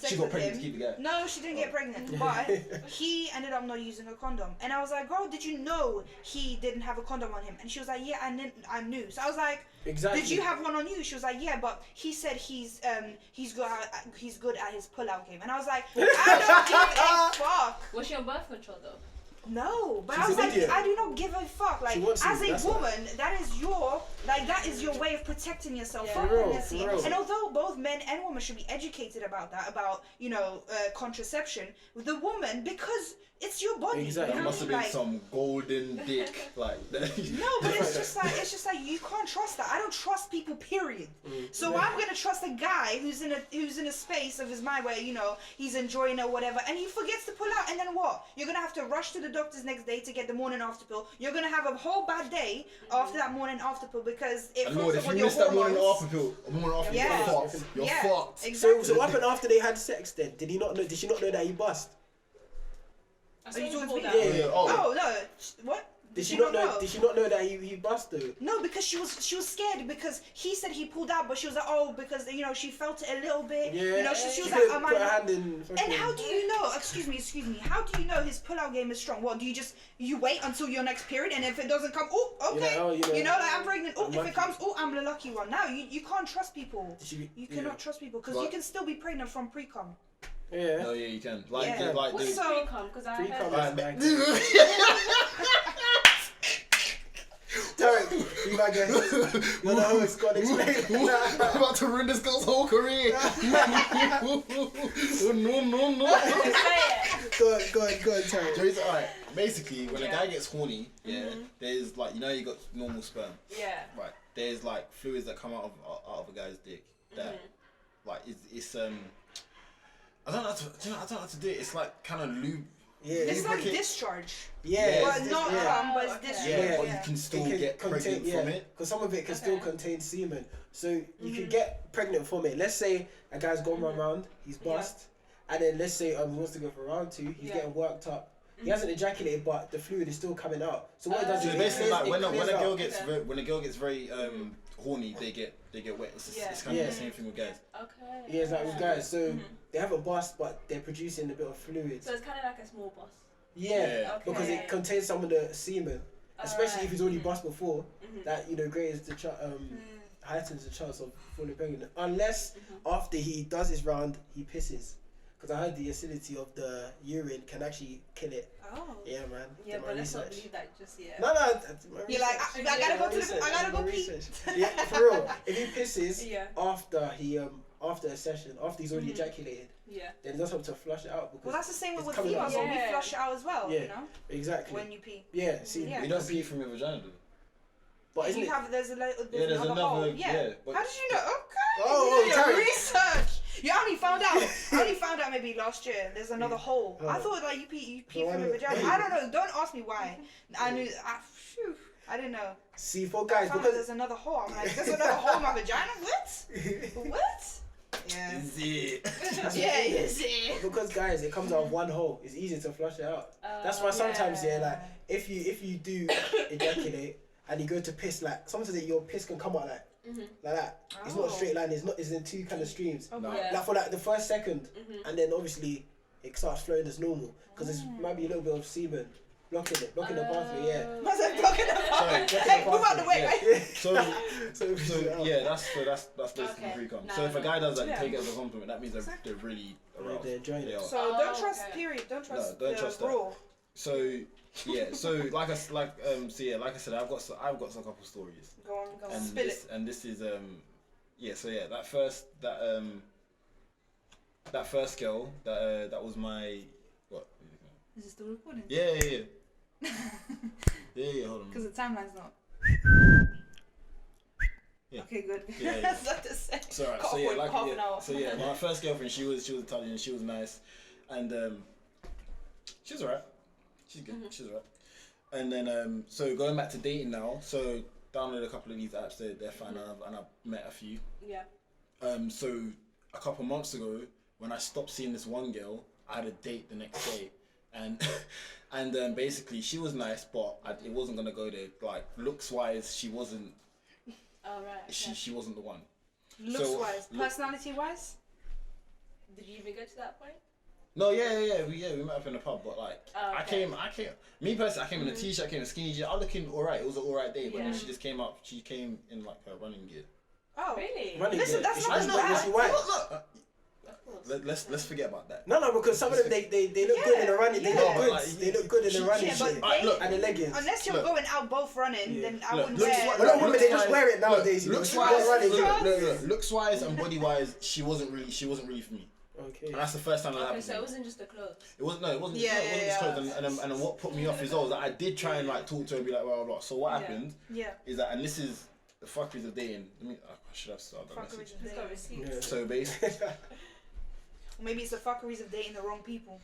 She got pregnant to keep the guy. No, she didn't get pregnant, but he ended up not using a condom. And I was like, girl, did you know he didn't have a condom on him? And she was like, yeah, I knew. So I was like, exactly. Did you have one on you? She was like, yeah, but he said he's good at his pull-out game. And I was like, I don't give a fuck. Was she on birth control though? No, but She's I was like, idiot. I do not give a fuck. Like, as a woman, that is your way of protecting yourself from pregnancy. And although both men and women should be educated about that, about contraception, the woman, because it's your body. Exactly. You know? It must have been some golden dick, like. No, but it's just like you can't trust that. I don't trust people. Period. So I'm gonna trust a guy who's in a space of his mind where he's enjoying it or whatever, and he forgets to pull out, and then what? You're gonna have to rush to the doctor's next day to get the morning after pill. You're gonna have a whole bad day after that morning after pill because it fucks up with your hormones. If you miss that morning after pill, you're fucked. Exactly. So what happened after they had sex then? Did she not know that he bust? Are you talking about that? Yeah. Oh no! What? Did she not know? Did she not know that he busted? No, because she was scared because he said he pulled out, but she was like, oh, because she felt it a little bit. Yeah. She was like, oh my. Put her hand in. And how do you know? Excuse me. How do you know his pull-out game is strong? What do you wait until your next period, and if it doesn't come, okay, like I'm pregnant. Oh, if it comes, I'm the lucky one. Now you can't trust people. You cannot trust people because you can still be pregnant from pre-cum. Yeah. No, yeah, you can. Like what's pre-cum? Because I heard. Tarek, you might get. You're the host. God, explain. I'm about to ruin this girl's whole career. No. Go on, Tarek. Alright. Basically, when a guy gets horny, there's like you got normal sperm. Yeah. Right. There's like fluids that come out of a guy's dick that like it's I don't know how to do it. It's like kind of lube. Yeah. It's like discharge. Yeah. But not but it's discharge. Yeah, but you can still get pregnant from it. Because some of it can still contain semen. So you can get pregnant from it. Let's say a guy's gone one round, he's bust. And then let's say he wants to go for round 2, he's getting worked up. He hasn't ejaculated, but the fluid is still coming out. So what it does is basically like when a girl gets very horny, they get wet. It's kind of the same thing with guys. Okay. Yeah, it's like with guys. So they have a bust, but they're producing a bit of fluid. So it's kind of like a small bust. Yeah, because it contains some of the semen, especially if he's already bust before. That heightens the chance of falling pregnant, unless after he does his round he pisses. Because I heard the acidity of the urine can actually kill it. Oh. Yeah, man. Yeah, but let's not believe that just yet. No. You're like, I gotta go pee. Yeah, for real. If he pisses after after a session, after he's already ejaculated, then he doesn't have to flush it out. Because that's the same with females. So we flush it out as well. Yeah, exactly. When you pee. Yeah, see, you don't pee from your vagina, do you? But there's another hole. Yeah. How did you know? Okay. Oh, research. You only found out maybe last year. There's another hole. I thought like you pee from your vagina. I don't know. Don't ask me why. I knew. I didn't know. See, for guys, because there's another hole. I'm like, there's another hole in my vagina. What? Yeah. Is it? Is it? Because guys, it comes out of one hole. It's easy to flush it out. That's why sometimes like if you do ejaculate and you go to piss, like sometimes your piss can come out like that. It's not a straight line. It's in two kind of streams. Okay. Like for like the first second, and then obviously it starts flowing as normal because it might be a little bit of semen blocking the pathway. Yeah. Blocking the pathway. Hey, move out the way. Yeah. So that's basically free cum. So if a guy does that, take it as a compliment. That means they're really aroused. They're enjoying it. So don't trust. Period. Don't trust. Don't trust that. Raw. So yeah. So like I said, I've got a couple stories. Go on. And Spill it. And this is that first girl that was my what? Is it still recording? Yeah. Hold on. Because the timeline's not. Yeah. Okay, good. Yeah. That's what to say. It's alright. So my first girlfriend, she was Italian, she was nice, and she was alright. She's good. Mm-hmm. She's alright. And then so going back to dating now, so downloaded a couple of these apps. They're fine, and I've met a few. Yeah. So a couple months ago, when I stopped seeing this one girl, I had a date the next day, and basically she was nice, but it wasn't gonna go there. Like looks wise, she wasn't. Oh right. Okay. She wasn't the one. Looks wise, personality wise. Did you even get to that point? No, we met up in the pub, but like I came. Me personally, I came in a t-shirt, I came in a skinny jeans. I was looking alright. It was an alright day, but then she just came up. She came in like her running gear. Oh really? Running Listen, gear. that's not she white? Let's forget about that. No, because some of them they look good in the running. They look good. They look good in the running shit. Look, and the leggings. Unless you're going out both running, then I wouldn't wear. wear. A lot of women they just wear it nowadays. Looks wise and body wise, she wasn't really for me. Okay. And that's the first time that happened. So it wasn't just the clothes. It wasn't just clothes. And what put me off is that I did try and like talk to her and be like, blah blah blah. So what happened? Yeah. Is that, and this is the fuckeries of dating. I should have started that message. So basically. Maybe it's the fuckeries of dating the wrong people.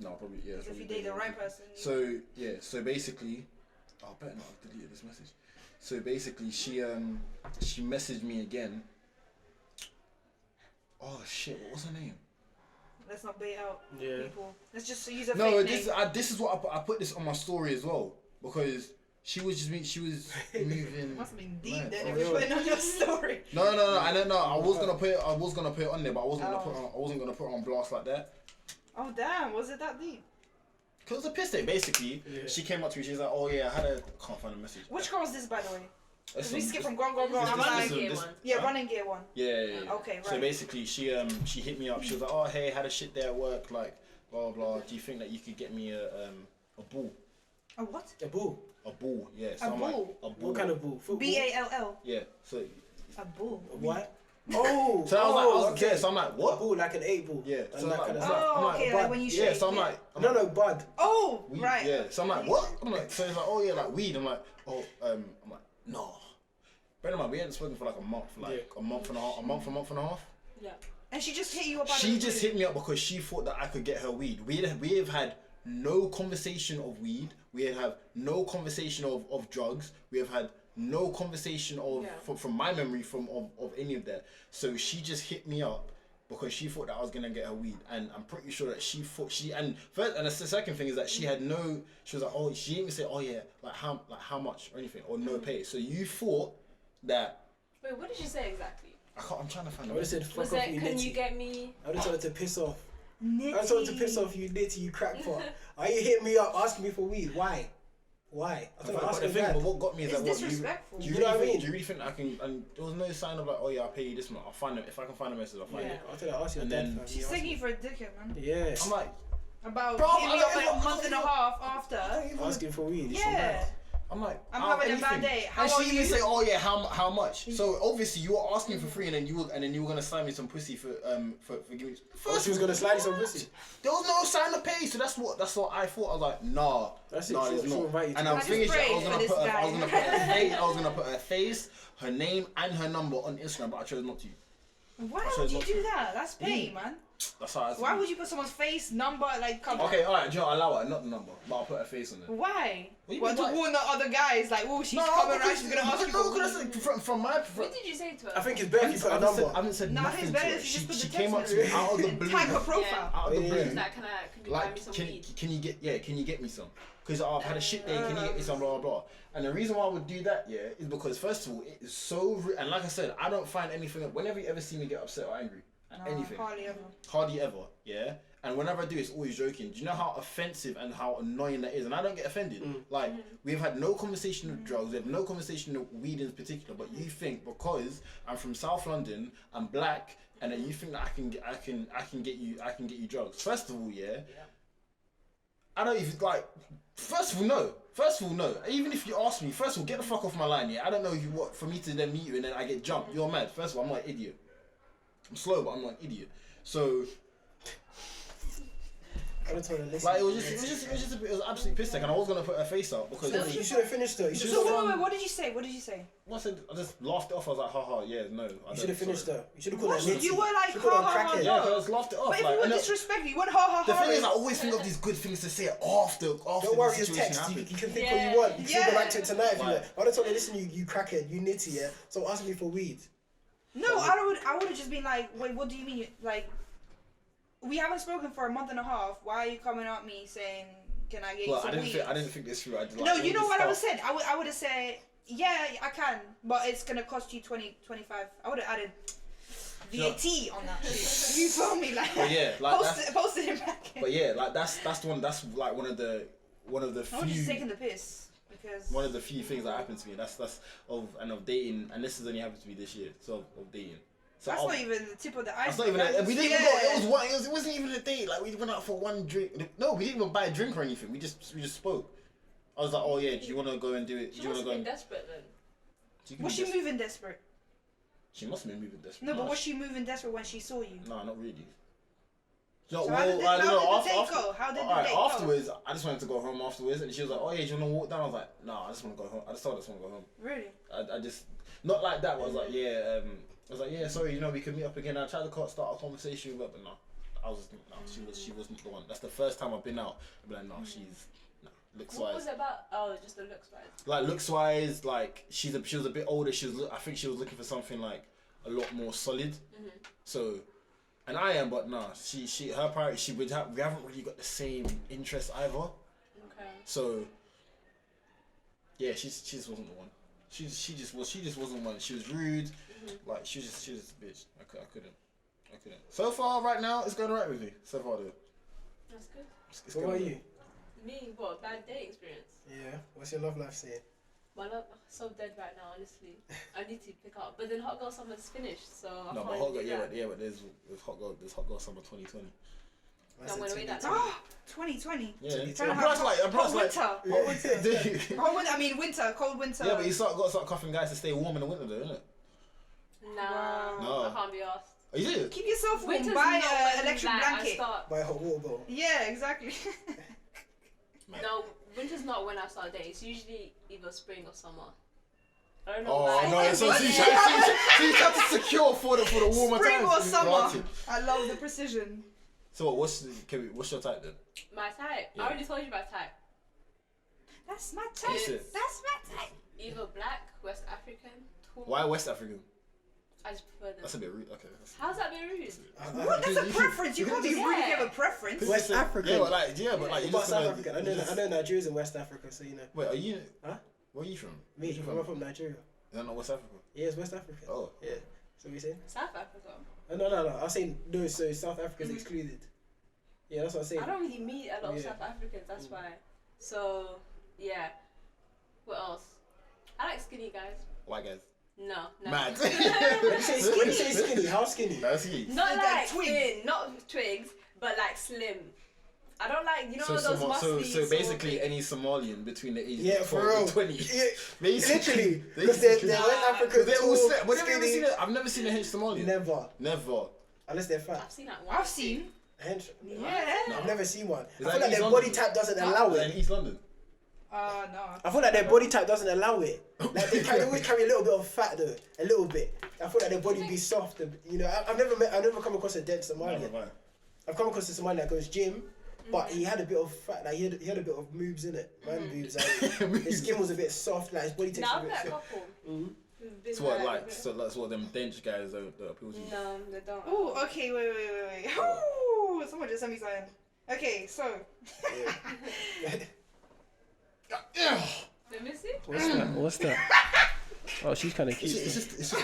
No, probably yeah. If you date the right person. So basically, I better not have deleted this message. So basically, she messaged me again. Oh shit! What was her name? Let's not bait out people. Let's just use a No, fake this is what I put this on my story as well, because she was moving. Must have been deep then if you're putting on your story. No. I don't know. I was gonna put it on there, but I wasn't gonna put it on blast like that. Oh damn! Was it that deep? Cause it was a piss take, basically. Yeah. She came up to me. She was like, "Oh yeah, I can't find a message." Which girl is this, by the way? We skip from go. Running gear one. Yeah, running gear one. Yeah. Okay, right. So basically, she hit me up. She was like, "Oh hey, had a shit day at work. Like, blah blah. Do you think that you could get me a ball?" A what? A ball. A ball. Yeah. So a ball. Like, a ball. What kind of ball? BALL. Yeah. So. A ball. What? Oh. So I was like, okay. So I'm like, what? A ball, like an 8 ball. Yeah. So like, okay, like when you shake. Yeah. So I'm like, no, bud. Oh, weed. right. Yeah. So I'm like, what? I'm like, so it's like, oh yeah, like weed. I'm like, oh, I'm like, no. Bear in mind, we hadn't spoken for like a month, a month and a half. Yeah. And she just hit you up. She just hit me up because she thought that I could get her weed. We have had no conversation of weed. We have no conversation of drugs. We have had no conversation of from my memory of any of that. So she just hit me up because she thought that I was gonna get her weed, and I'm pretty sure that she thought and the second thing is that she was like, oh, she didn't even say, oh yeah, like how much or anything, or no pay. So you thought that. Wait, what did she say exactly? I'm trying to find. I would have said, fuck off, you can you get me? I would have told her to piss off. Nitty. I told her to piss off, you nitty, you crackpot. Are you hitting me up asking me for weed? Why? I thought I asked her but what got me is that disrespectful. Do you know what I mean? Do you really think I can? And there was no sign of like, oh yeah, I'll pay you this month. I'll find it if I can find a message. I'll find it. I thought I asked you. And then she's taking you for a dickhead, man. Yeah. I'm like, about hitting me up like a month and a half after. Asking for weed. Yeah. I'm like, I'm having a bad day. And she even say, oh yeah, how much? So obviously you were asking for free, and then you were gonna slide me some pussy for giving me. First she was gonna slide you some pussy. There was no sign of pay, so that's what I thought. I was like, nah, there's not. And I'm thinking I was gonna put her face, her name, and her number on Instagram, but I chose not to. Why would you do that? That's pay, man. That's how why would you put someone's face, number, like, come on? Okay, alright, do you know, I'll allow it, not the number, but I'll put her face on it. Why? What, to warn the other guys, like, oh, she's coming around, she's gonna ask you for from my... What did you say to her? I think it's better if you put a number. I haven't said nothing to her. She came up to me out of the blue. Tag her profile. Out of the blue. Can you buy me some weed? Can you get me some? Because I've had a shit day, can you get me some, blah, blah, blah. And the reason why I would do that, is because, first of all, it is so... And like I said, I don't find anything... Whenever you ever see me get upset or angry, anything. Hardly ever, yeah? And whenever I do, it's always joking. Do you know how offensive and how annoying that is? And I don't get offended. Like, we've had no conversation of drugs, we have no conversation of weed in particular, but you think because I'm from South London, I'm black, and then you think that I can get you drugs. First of all, yeah. I don't even like. First of all, no. Even if you ask me, first of all, get the fuck off my line. Yeah, I don't know you what for me to then meet you and then I get jumped. You're mad. First of all, I'm not an idiot. I'm slow, but I'm not an idiot. So. Like it was absolutely piss take, and I was gonna put her face up because you should have finished though. Wait, what did you say? I said I just laughed it off. I was like, haha, yeah, no. You should have finished though. You should have called her Nitty. You were like, ha. Yeah, because I just laughed it off. But if you were disrespectful, you went ha. The thing is, I always think of these good things to say after. Don't worry, it's text. You can think what you want. You can go back to it tonight if you want. I would have told her, listen, you crackhead, you Nitty, yeah. So ask me for weed. No, I would have just been like, wait, what do you mean? Like, we haven't spoken for a month and a half. Why are you coming at me saying, can I get you some weed? I didn't think this through. No, you know what I would have said? I would have said, yeah, I can, but it's going to cost you 20, 25. I would have added VAT on that shit. You feel me? Like, but yeah, like posted it back in. But yeah, like that's the one, that's like one of the few... I'm just taking the piss. Because one of the few things that happened to me, that's of dating, and this has only happened to me this year, so of dating. So that's not even the tip of the iceberg. That's not even. We didn't even go. It wasn't even a date. Like we went out for one drink. No, we didn't even buy a drink or anything. We just spoke. I was like, oh yeah, do you want to go and do it? She must have been desperate then. Was she moving desperate? She must have been moving desperate. No, but was she moving desperate when she saw you? No, not really. So how did the date go? How did the date go? Afterwards, I just wanted to go home afterwards, and she was like, oh yeah, do you want to walk down? I was like, no, I just want to go home. I just told her I just want to go home. Really? I just, not like that, but I was like, yeah, I was like, yeah, sorry, we can meet up again. I tried to start a conversation with her, but no, she wasn't the one. That's the first time I've been out. I'd be like, no, looks-wise. What was it about? Oh, just the looks-wise. Like looks-wise, like she was a bit older. I think she was looking for something like a lot more solid. So, and I am, but nah, her priority. We haven't really got the same interest either. Okay. So, yeah, she just wasn't the one. She just wasn't one. She was rude. Like she was just a bitch. I couldn't. So far, right now, it's going alright with me. So far, though. That's good. It's what about you? Me, what? Bad day experience. Yeah. What's your love life saying? My love, so dead right now. Honestly, I need to pick up. But then Hot Girl Summer's finished, so I can't Hot Girl, do but there's Hot Girl Summer 2020. So I'm gonna wait that time. 2020. Yeah. Winter, cold winter. Yeah, but you got to start cuffing guys to stay warm in the winter, though, innit? Nah, no. I can't be asked. Oh, you did? Keep yourself warm. Winter's Buy an electric blanket. Buy a hot water bottle. Yeah, exactly. No, winter's not when I start dating. It's usually either spring or summer. I don't know why. Oh no, so you have to secure for the warmer spring times. Spring or summer. I love the precision. So what's your type then? My type? Yeah. I already told you my type. That's my type. That's my type. Either black, West African, tall. Why West African? I just prefer them. That's a bit rude. Okay. How's that a bit rude? What? That's a preference. You can't be rude if you have a preference. West African. Yeah, but like you just South Africa. I know Nigeria's in West Africa, so you know. Wait, are you? Huh? Where are you from? Me. I'm from Nigeria. Is that not West Africa? Yeah, it's West Africa. Oh. Yeah. So what you saying? South Africa. No. I was saying no. So South Africa's excluded. Yeah, that's what I'm saying. I don't really meet a lot of South Africans. That's why. So yeah. What else? I like skinny guys. White guys. No. Mad. When you say skinny, how skinny? No, skinny. Not like thin, not twigs, but like slim. I don't like, those muscly. So basically, any Somalian between the ages of 12 and 20. Yeah, literally. Because they're West African. They're all slim. But I've never seen a hench Somalian. Never. Unless they're fat. I've seen that one. I've seen. Hench? Yeah. No, I've never seen one. Is I feel like their body type doesn't allow it. In East London? No. I feel like their body type doesn't allow it. Like they always carry a little bit of fat though, a little bit. I feel like their body be soft. And, I've never come across a dead Somalian. I've come across a Somalian that goes gym, but he had a bit of fat. Like he had a bit of moves in it, man boobs. Like, his skin was a bit soft. Like his body texture. Now that couple. So that's what them dench guys that appeal to you. No, they don't. Oh, okay, wait. Oh, someone just sent me something. Okay, so. Let me see. What's that? Oh, she's kind of cute. It's just.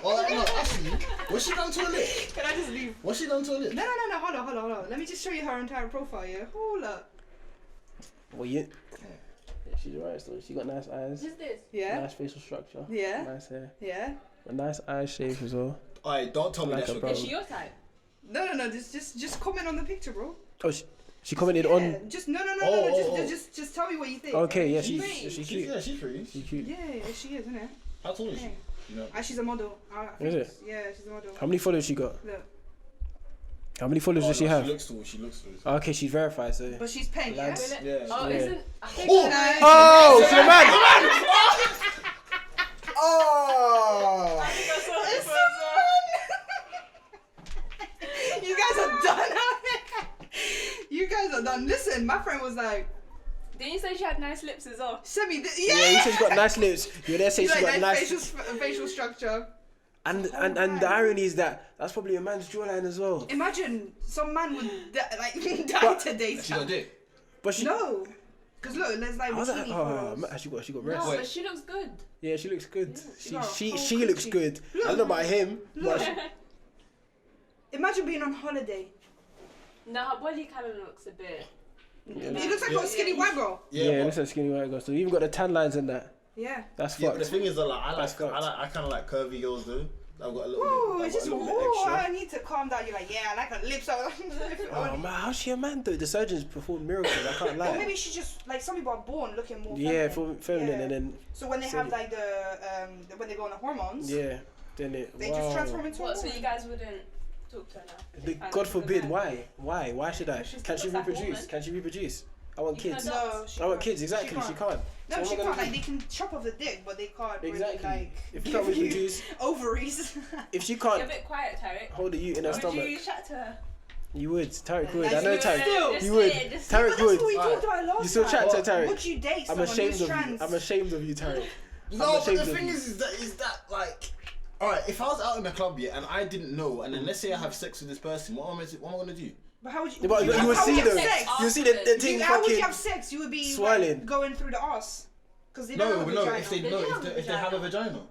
Oh, no, actually, what's she done to her lip? Can I just leave? What's she done to her lip? No. Hold on. Let me just show you her entire profile. Yeah. Hold up. Well, yeah, she's alright. So she got nice eyes. Who's this? Yeah. Nice facial structure. Yeah. Nice hair. Yeah. A nice eye shape as well. Alright, don't tell me Like that's a your bro. Is she your type? No. Just comment on the picture, bro. Oh, she commented on. Just no. Just tell me what you think. Okay, yeah, She's she's cute. Yeah, she's pretty. She's cute. Yeah, she is, isn't it? How tall is she? Yeah. You know? She's a model. Is it? Yeah, she's a model. How many followers she got? Look. How many followers does she no, have? She looks tall. Okay, she's verified. So. But she's paying, yeah? Lads. Yeah. Oh, Yeah. isn't? I think Oh, she's a man. Oh! I think I saw this It's one as well. You guys are done. You guys are done. Listen, my friend was like, Didn't you say she had nice lips as well? send me Yeah, you said she got nice lips. You're there saying She's she like, got nice nice. facial structure. And the irony is that's probably a man's jawline as well. Imagine some man would die But- today. She got a dick. But she. No. Because look, there's like How's that? bikini Oh, photos. she got No, breasts. but she looks good. Yeah, she looks good. she got a She whole looks coochie. good. I don't know about him, Look. but she, Imagine being on holiday. No, her body kind of looks a bit. It looks like a skinny white girl. yeah, looks like skinny white girl. So you even got the tan lines in that. Yeah. That's Yeah, but fucked. the thing is, that, like, That's fucked. I kind of like curvy girls, though. I've got a little Ooh, bit. it's just, I need to calm down. You're like, yeah, I like her lips. Oh man, how's she a man though? The surgeons perform miracles. I can't lie. Or maybe she just, like, some people are born looking more Yeah, feminine. feminine, Yeah. and then So when they have, like, when they go on the hormones, yeah, then it. they wow. just transform into a What? So woman. you guys wouldn't talk to her now? God forbid. Why? Why should I? She Can she looks like a reproduce? woman. Can she reproduce? I want You kids. can No, she I want can't. kids. Exactly. She can't. No, So what she am I can't. gonna Like, do? they can chop off the dick, but they can't Exactly. really, like, If you give can't you reproduce, ovaries. if she You're can't a bit quiet, Tarek. hold a ute in her Would stomach, you chat to her? you would. Tarek would. I Like, know you Tarek. still- You would. Just Tarek That's would. what we talked about last You still time. chat to Tarek. Would you date I'm someone ashamed who's of you. trans? I'm ashamed of you, Tarek. No, but ashamed the of thing you. is that like, all right, if I was out in a club and I didn't know, and then let's say I have sex with this person, what am I gonna do? But how would you? Yeah, but you how would would see you have them. sex? You see the thing How would you fucking. have sex? You would be swirling. like, going through the arse. Because they don't No, have a no, vagina. if they They do have a if they have a vagina.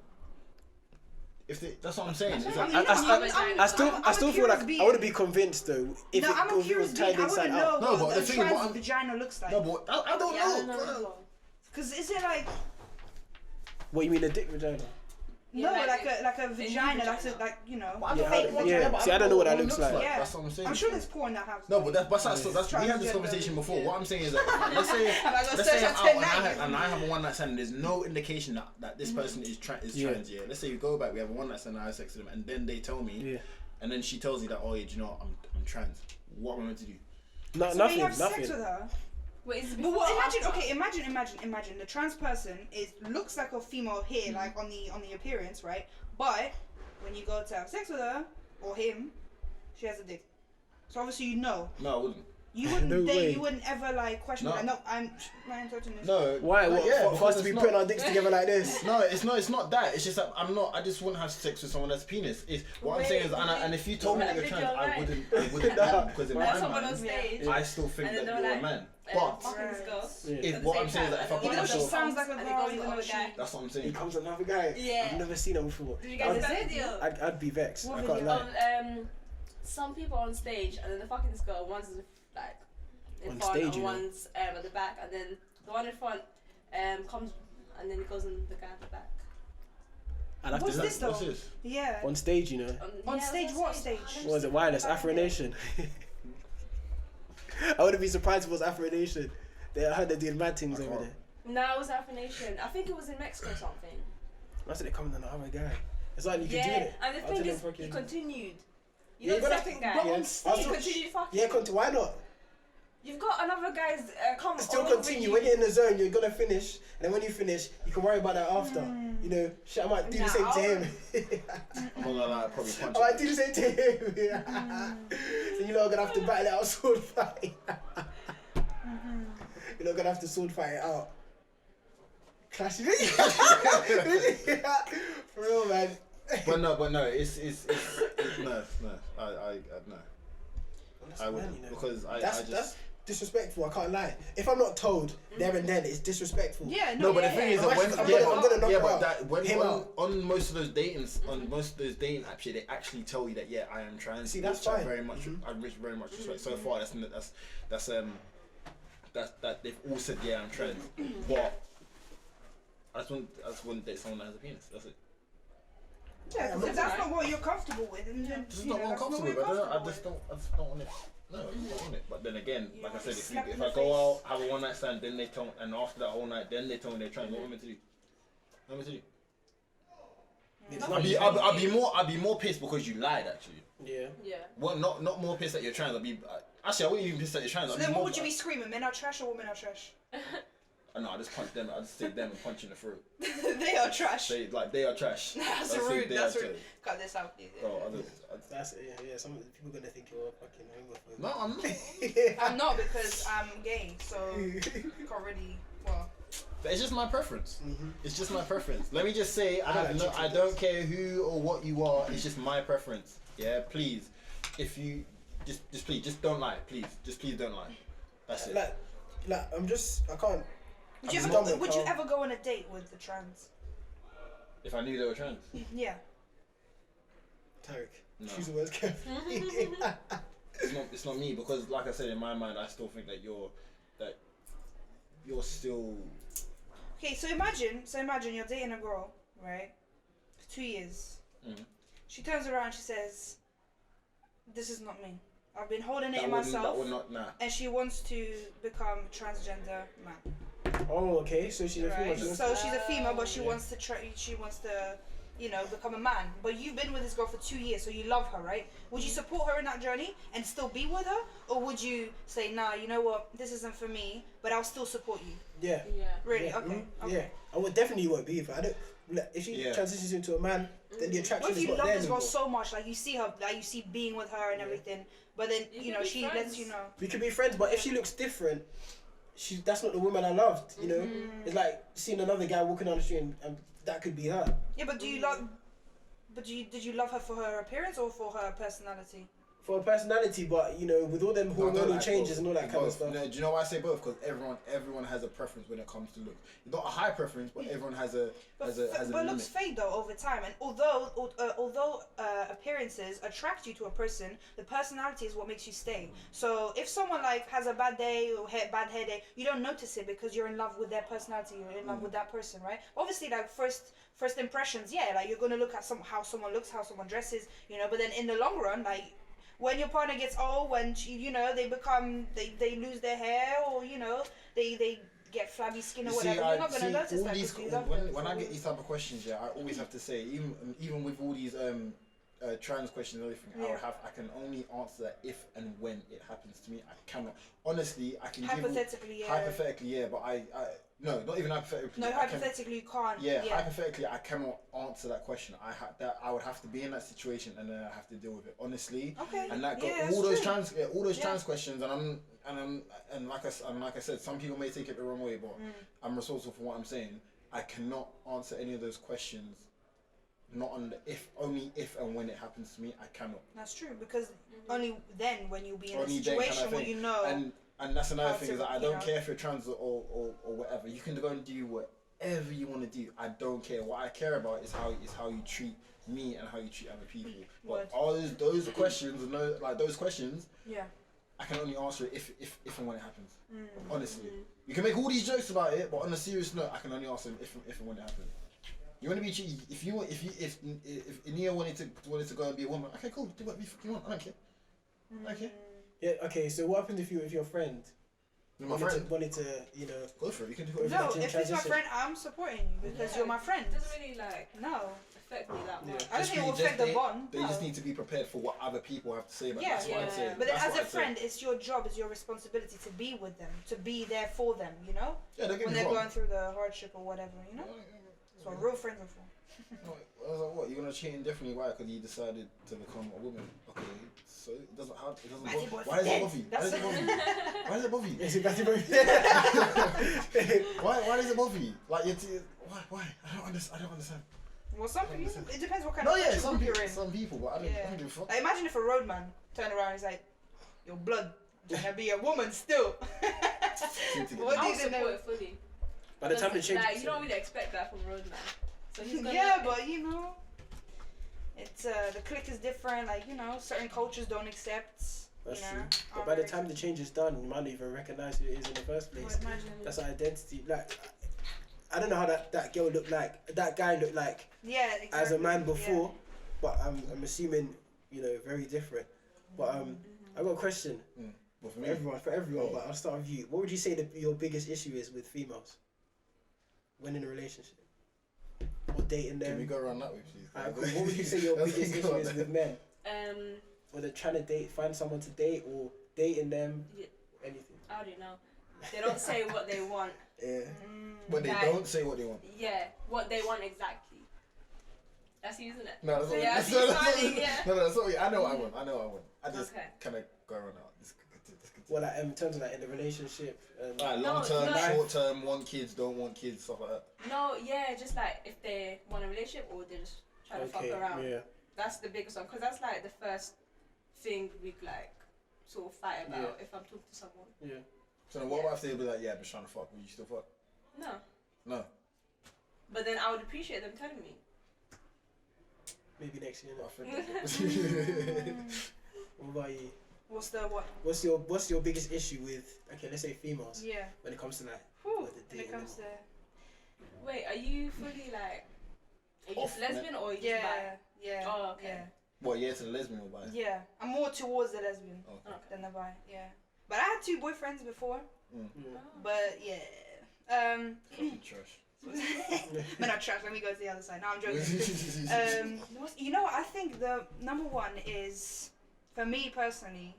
If they, that's what I'm saying. It's like, I still feel like I wouldn't be convinced though if No, I'm a it was curious being. tied I inside wouldn't know out. No, but what the the thing is, trans what I'm- vagina looks like. no, but I don't Yeah, I know. don't know as bro. well. Because is it like What you mean a dick vagina? no, Yeah, like like a vagina, like vagina. like you know, But I Yeah, don't fake know- one. yeah. but See, I don't know what that it looks like. Yeah. That's what I'm saying. I'm sure there's porn that has. No, but we had this Transgender. conversation before. Yeah. What I'm saying is that let's say And I got let's say search I'm at out 10 and I have a one night stand. There's no indication that this person is Yeah. trans. Yeah. Let's say you go back, we have a one night stand, and I have sex with them, and then they tell me, Yeah. and then she tells you that, oh, yeah, do you know, I'm trans. What am I meant to do? No, So nothing. you have Nothing. sex with her. Wait, is it But before what? or Imagine, after? okay, imagine the trans person looks like a female here, like on the appearance, right? But when you go to have sex with her or him, she has a dick. So obviously you know. No, I wouldn't. You wouldn't No way. you wouldn't ever like question No. like, no, I'm touching this. No. Why? No, What? yeah, for us because to be it's putting not- our dicks together like this? No, it's not that. It's just that I'm not. I just wouldn't have sex with someone that's penis. It's what I'm saying is, and if you told me that you're trans, I wouldn't because in Like my someone on mind, stage. I still think And then that they were you're a like, man. But fucking this girl. Yeah. if what I'm saying is that if I put Even though she myself, sounds like a And it girl, goes even the though other she. guy. that's what I'm Here saying. comes another guy. Yeah. I've never seen her before. Did you guys I'd, see the video? I'd be vexed. What I can't video? lie. Some people on stage, and then they're fucking this girl. One's like in On front, stage, and you know. one's at the back, and then the one in front comes, and then it goes on the guy at the back. I'd have What's to this What's though? this? Yeah. on stage, you know. On Yeah, stage, it was what on stage? What was it? Wireless Afro Nation. I wouldn't be surprised if it was Afro Nation. I heard they're doing mad things I over can't. there. No, it was Afro Nation. I think it was in Mexico or something. I said they're coming on another guy. It's like you can do Yeah, it. and the I'll thing tell is, them he fucking- continued. You Yeah, know the but second guy. but on yeah. stage- He I'll continued fucking. Yeah, why not? You've got another guy's come. Still all over continue. you. When you're in the zone, you're gonna finish, and then when you finish, you can worry about that after. You know, shit, I might do the same to him. I'm not gonna lie, I'd probably punch I might it. do the same to him. So you're not gonna have to battle it out sword fight. You're not gonna have to sword fight it out. Clash it. For real, man. But no, it's no, I no. I wouldn't You know. because I That's just that's disrespectful. I can't lie. If I'm not told there and then, it's disrespectful. Yeah, no, but the thing is that when I'm gonna knock her out. That when on most of those dating apps, they actually tell you that I am trans. See, that's which fine. I very much respect. So far, that's they've all said I'm trans, but I just wouldn't date someone that has a penis. That's it. Yeah, because if that's not what you're comfortable with, and then This is not what I'm comfortable with. I just don't want it. No, I don't want it. But then again, like I said, if I go out, have a one night stand, then they tell, and after that whole night, then they tell me they're trans. What am I meant to do? What am I meant to do? I'd be more pissed because you lied actually. Yeah. Yeah. Well, not more pissed that you're trans. Actually, I wouldn't even pissed that you're trans. So then what would you be screaming? Men are trash or women are trash? No, I just punch them. I just take them and punch in the throat. They are trash. They are trash. That's rude. That's rude. Cut this out, please. Oh, That's yeah. Some people gonna think you're fucking homophobe. No, I'm not. I'm not because I'm gay, so can't really. Well. But it's just my preference. Mm-hmm. It's just my preference. Let me just say, I don't care who or what you are. It's just my preference. Yeah, please. If you please don't lie. Please, please don't lie. That's it. I can't. Would you ever go on a date with the trans? If I knew they were trans? Yeah. TARIK. No. Choose the words carefully. It's not me because, like I said, in my mind, I still think that you're still. Okay, so imagine you're dating a girl, right? For 2 years. Mm. She turns around, she says, "This is not me. I've been holding it in myself." And she wants to become transgender man. Oh, okay. So she's a female. So she's a female, but she wants to become a man. But you've been with this girl for 2 years, so you love her, right? Would you support her in that journey and still be with her, or would you say, "Nah, you know what? This isn't for me, but I'll still support you"? Yeah. Yeah. Really? Yeah. Okay. Mm-hmm. Okay. Yeah. I would definitely won't be with her. I don't. If she transitions into a man, then the attraction What if is you not love there this girl anymore. so much, like you see her, like you see being with her and everything, but then You you can know be she friends. lets you know. We could be friends, but if she looks different, that's not the woman I loved. You know, it's like seeing another guy walking down the street and that could be her. Yeah, but did you love her for her appearance or for her personality? For her personality, but with all them hormonal changes and all that kind of stuff. No, do you know why I say both? Because everyone has a preference when it comes to looks. Not a high preference, but everyone has a But looks fade though over time, and although appearances attract you to a person, the personality is what makes you stay. So if someone like has a bad day or bad hair day, you don't notice it because you're in love with their personality, you're in love with that person, right? Obviously, like first impressions, like you're gonna look at how someone looks, how someone dresses, but then in the long run, like when your partner gets old, when they lose their hair, or they get flabby skin or whatever, you're not gonna notice that because you love them. When I get these type of questions, I always have to say, even with all these trans questions and everything, I can only answer that if and when it happens to me. I cannot. Honestly, I can hypothetically, but no, not even hypothetically. No, hypothetically you can't. Yeah, hypothetically I cannot answer that question. I would have to be in that situation and then I have to deal with it honestly. Okay. And that all those trans questions, and like I said, some people may take it the wrong way, but I'm resourceful for what I'm saying. I cannot answer any of those questions. Not on only if and when it happens to me, I cannot. That's true, because only then when you'll be in a situation where you know. And that's another thing is that I don't care if you're trans or whatever. You can go and do whatever you want to do. I don't care. What I care about is how you treat me and how you treat other people. But all those questions those questions. Yeah. I can only answer it if and when it happens. Honestly, you can make all these jokes about it, but on a serious note, I can only answer it if and when it happens. You want to be cheated? If Nia wanted to go and be a woman, okay, cool. Do whatever you fucking want. I don't care. Okay. Yeah. Okay. So what happens if your friend wanted to go for it? You can do whatever. No, if it's my friend, I'm supporting you because you're my friend. It doesn't really affect me that much. I don't think it will affect the bond. They just need to be prepared for what other people have to say about that's what I'm saying. But then as a friend, it's your job, it's your responsibility to be with them, to be there for them, Yeah, when they're going through the hardship or whatever, That's what real friends are for. I was like, what? You're gonna cheat indefinitely? Why? Because you decided to become a woman. Okay, so it doesn't. Why does it bother you? Why does it bother you? Is it better? Why does it bother you? Like why? I don't understand. Well, some people. It depends what kind of some group you're in. Some people, but I don't give a fuck. Like, imagine if a roadman turned around and he's like, "Your blood, Trying to be a woman still. What I would support it fully. By the time they change, you don't really expect that from Roadman. So he's gonna yeah, but you know, it's the clique is different. Like, you know, certain cultures don't accept. That's true. But by the time the change is done, you might not even recognize who it is in the first place. That's an identity. Like, I don't know how that girl looked like. That guy looked like. Yeah, exactly. As a man before, but I'm assuming, you know, very different. But I got a question for everyone. But I'll start with you. What would you say your biggest issue is with females when in a relationship or dating them? Can we go around that way, please? What would you say your biggest issue is with men? Whether trying to find someone to date or dating them, anything. I don't know. They don't say what they want. Yeah. But they don't say what they want. Yeah, what they want exactly. That's you, isn't it? No, that's not yeah, No, that's not me. I know what I want. I just kind of go around that. Well, like in terms of like in the relationship, long term, short term, want kids, don't want kids, stuff like that. No, yeah, just like if they want a relationship or they just try to fuck around. Yeah. That's the biggest one, because that's like the first thing we like sort of fight about if I'm talking to someone. Yeah. So then what about if they'll be like, yeah, I've been trying to fuck, will you still fuck? No. But then I would appreciate them telling me. Maybe next year. What about you? What's the what? What's your biggest issue with, okay, let's say females? Yeah. When it comes to like when it comes to. Wait, are you fully like? Are you just lesbian or are you just bi? Yeah. Oh, okay. Yeah. What, yeah, to the lesbian or bi? Yeah, I'm more towards the lesbian than the bi. Yeah, but I had 2 boyfriends before. But yeah, trash. but not trash. Let me go to the other side. No, I'm joking. You know, I think the number one is, for me personally,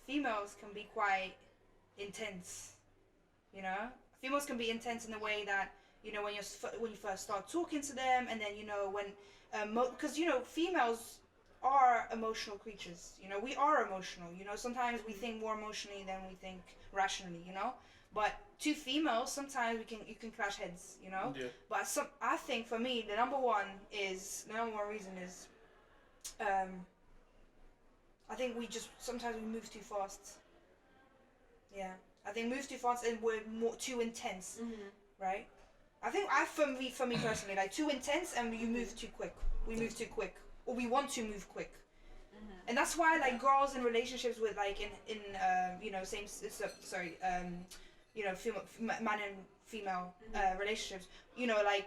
females can be quite intense. You know, females can be intense in the way that, you know, when you first start talking to them, and then, you know, when because you know, females are emotional creatures. You know, we are emotional. You know, sometimes we think more emotionally than we think rationally. You know, but 2 females, sometimes you can clash heads. You know, but I think for me the number one reason is, I think sometimes we move too fast. Yeah, I think move too fast and we're too intense, right? I think for me personally, like too intense and you move too quick. We move too quick, or we want to move quick, and that's why like girls in relationships with like in you know you know man and female relationships, you know, like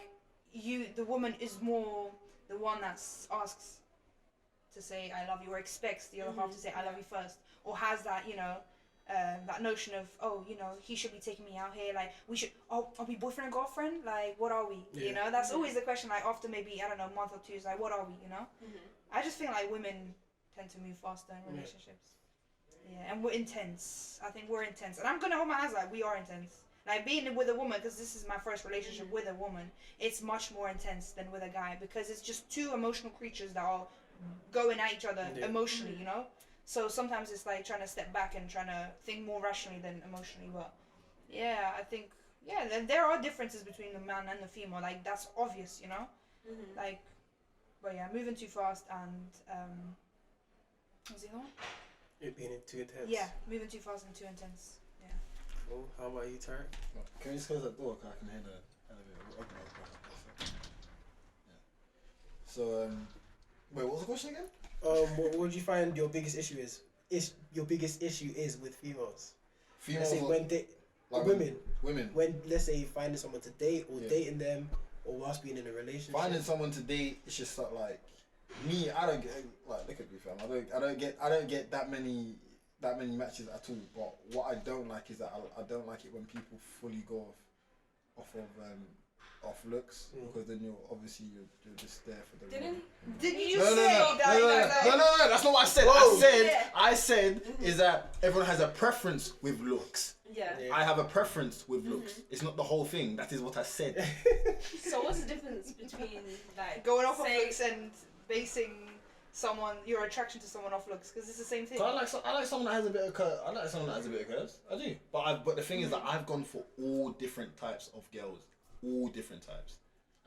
the woman is more the one that asks to say I love you, or expects the other half to say I love you first, or has that, you know, that notion of, oh, you know, he should be taking me out here, like we should, are we boyfriend and girlfriend, like what are we, you know, that's always the question, like after maybe, I don't know, a month or 2, is like what are we, you know. I just think like women tend to move faster in relationships, and we're intense. I think we're intense, and I'm gonna hold my hands, like we are intense. Like being with a woman, because this is my first relationship with a woman, it's much more intense than with a guy, because it's just 2 emotional creatures that are going at each other emotionally, you know. So sometimes it's like trying to step back and trying to think more rationally than emotionally. But yeah, I think there are differences between the man and the female. Like that's obvious, you know. Like, but yeah, moving too fast and what's the other one? It being too intense. Yeah, moving too fast and too intense. Yeah. Cool. How about you, Tarik? Can we just close that door? Cause I can hear the elevator. So wait, what was the question again? What would you find your biggest issue is? Your biggest issue is with females. Females. Let's say when women. Women. When, let's say, finding someone to date or dating them, or whilst being in a relationship. Finding someone to date, it's just like me. I don't get, like, look at me, fam. I don't get that many matches at all. But what I don't like is that I don't like it when people fully go off looks, because then you're just there for the. Didn't you say that? No, that's not what I said. Whoa. I said is that everyone has a preference with looks. Yeah. I have a preference with looks. It's not the whole thing. That is what I said. So what's the difference between like going off of looks and basing your attraction to someone off looks? Because it's the same thing. I like someone that has a bit of curves. I like someone that has a bit of curves. I do. But the thing is that I've gone for all different types of girls. All different types.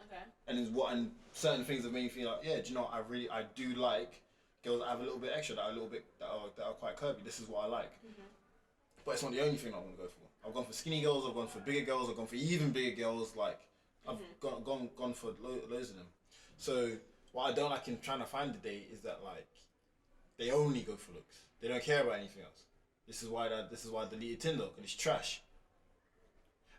Okay. And certain things have made me feel like, yeah, do you know what, I do like girls that have a little bit extra, that are quite curvy. This is what I like. but it's not the only thing I want to go for. I've gone for skinny girls, I've gone for bigger girls, I've gone for even bigger girls. Like, I've gone for loads of them. So what I don't like in trying to find a date is that like they only go for looks. They don't care about anything else. This is why I deleted Tinder, because it's trash.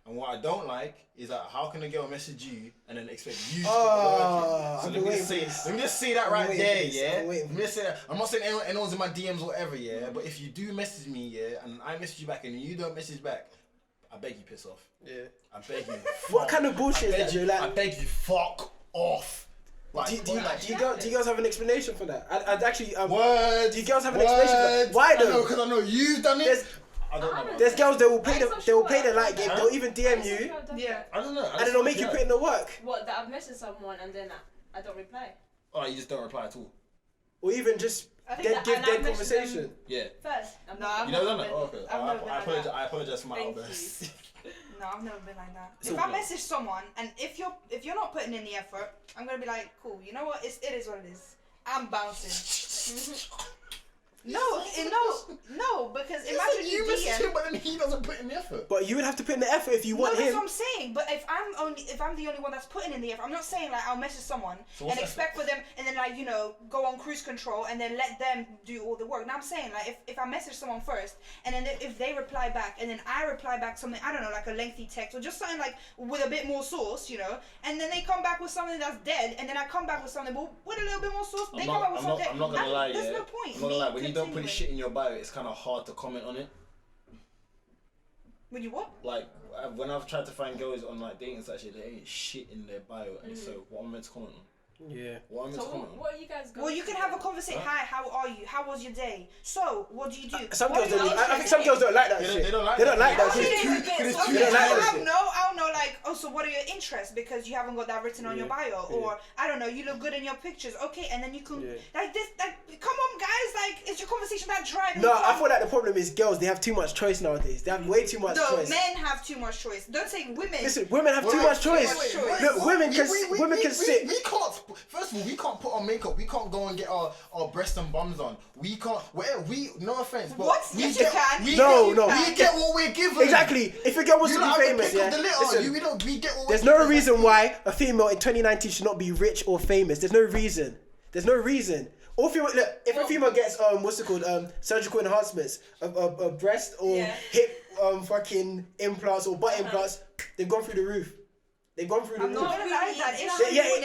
And what I don't like is that how can a girl message you and then expect you to work? So let me just say that right there, yeah. Let me just say that. I'm not saying anyone's in my DMs or whatever, yeah. But if you do message me, yeah, and I message you back and you don't message back, I beg you piss off. Yeah. I beg you. What kind of bullshit is that, Joe? Like, I beg you, fuck off. Like, do you girls have an explanation for that? I'd actually. Words. Do you girls have an explanation for that? Why though? Because I know you've done it. I don't know. There's girls that will pay the like game. They'll even DM you. Yeah. I don't know. And then they'll make you put in the work. What, that I've messaged someone and then I don't reply? Oh, you just don't reply at all. Or even just give dead conversation. Yeah. First. No, you never done that? Oh, okay. I apologize for my outburst. No, I've never been like that. If I message someone and if you're not putting in the effort, I'm gonna be like, cool. You know what? It is what it is. I'm bouncing. No, because imagine you message him, but then he doesn't put in the effort. But you would have to put in the effort if you want him. That's what I'm saying. But if I'm the only one that's putting in the effort, I'm not saying like I'll message someone and expect for them and then like go on cruise control and then let them do all the work. Now I'm saying like if I message someone first and then if they reply back and then I reply back something, I don't know, like a lengthy text or just something like with a bit more sauce, and then they come back with something that's dead and then I come back with something with a little bit more sauce. They come back with something. I'm not gonna lie. There's no point. I'm not gonna lie. When you don't put shit in your bio, it's kind of hard to comment on it. When you what? Like when I've tried to find girls on like dating sites, there ain't shit in their bio, and so what am I meant to comment on? Yeah. What am I meant to comment on? What are you guys going? Well, you can have a conversation. Huh? Hi, how are you? How was your day? So, what do you do? Some girls don't. I think some girls don't like that shit. They don't like that shit. I don't know. Like, so what are your interests? Because you haven't got that written on your bio, or I don't know. You look good in your pictures. Okay, and then you can like this. Like, come on, guys. Like, is your conversation that dry? No, I feel like the problem is girls. They have too much choice nowadays. They have way too much choice. No, men have too much choice. Don't say women. Listen, women have too much choice. Look, women can sit. We can't. First of all, we can't put on makeup. We can't go and get our breasts and bums on. We can't. No offense, but what? We yes, get, you can. We We get what we're given. Exactly. If a girl wants to be famous, we get what there's no reason why a female in 2019 should not be rich or famous. There's no reason. Or if a female gets what's it called, surgical enhancements, a breast or hip fucking implants or butt implants, they've gone through the roof. They've gone through the roof. I'm not gonna lie,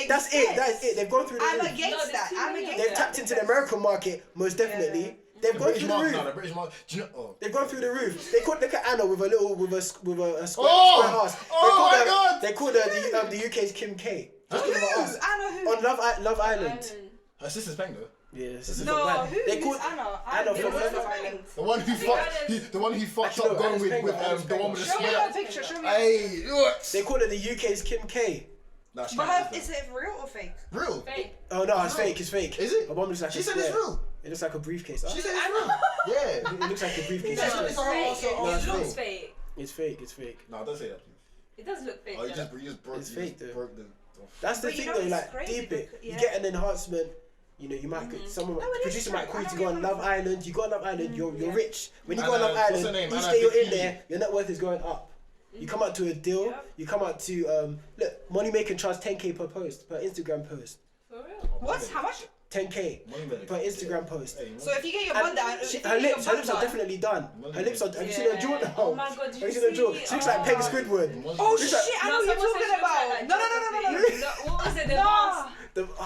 that's it. They've gone through the roof. I'm against that. They've tapped into the American market most definitely. Yeah. They've gone through the roof. The British market. Do you know? They've gone through the roof. They could look at Anna with a square ass. Oh my God! They called her the UK's Kim K. Just because of her ass. Anna who? On Love Island. Her sister's bang though. Yeah, this is They called Anna from Love Island. The one who fucked up going with the one with the Show me sweat. her picture. Show me. Hey, look. They call it the UK's Kim K. That's but is it real or fake? Real. Fake. Oh no, it's fake. It's fake. Is it? My mom looks like She said it's real. It looks like a briefcase. She said it's real. Yeah. It looks like a briefcase. It looks fake. It's fake. It's fake. No, don't say that. It does look fake. Oh, you just broke. It's fake though. Broke the. That's the thing though. Like deep it. You get an enhancement. You might producer might call you to go on Love Island. You go on Love Island, you're rich. When you go on Love Island, each day you're in there, your net worth is going up. You come out to a deal. You come out to look, money making charge 10k per post, per Instagram post. For real? What? How much? 10k per Instagram post. So if you get your butt down, her lips are definitely done. Her lips are. Have you seen her jaw now? Oh my God! Have you seen her jaw? She looks like Peg Squidward. Oh shit! I know what you're talking about. No. What was it? The mask.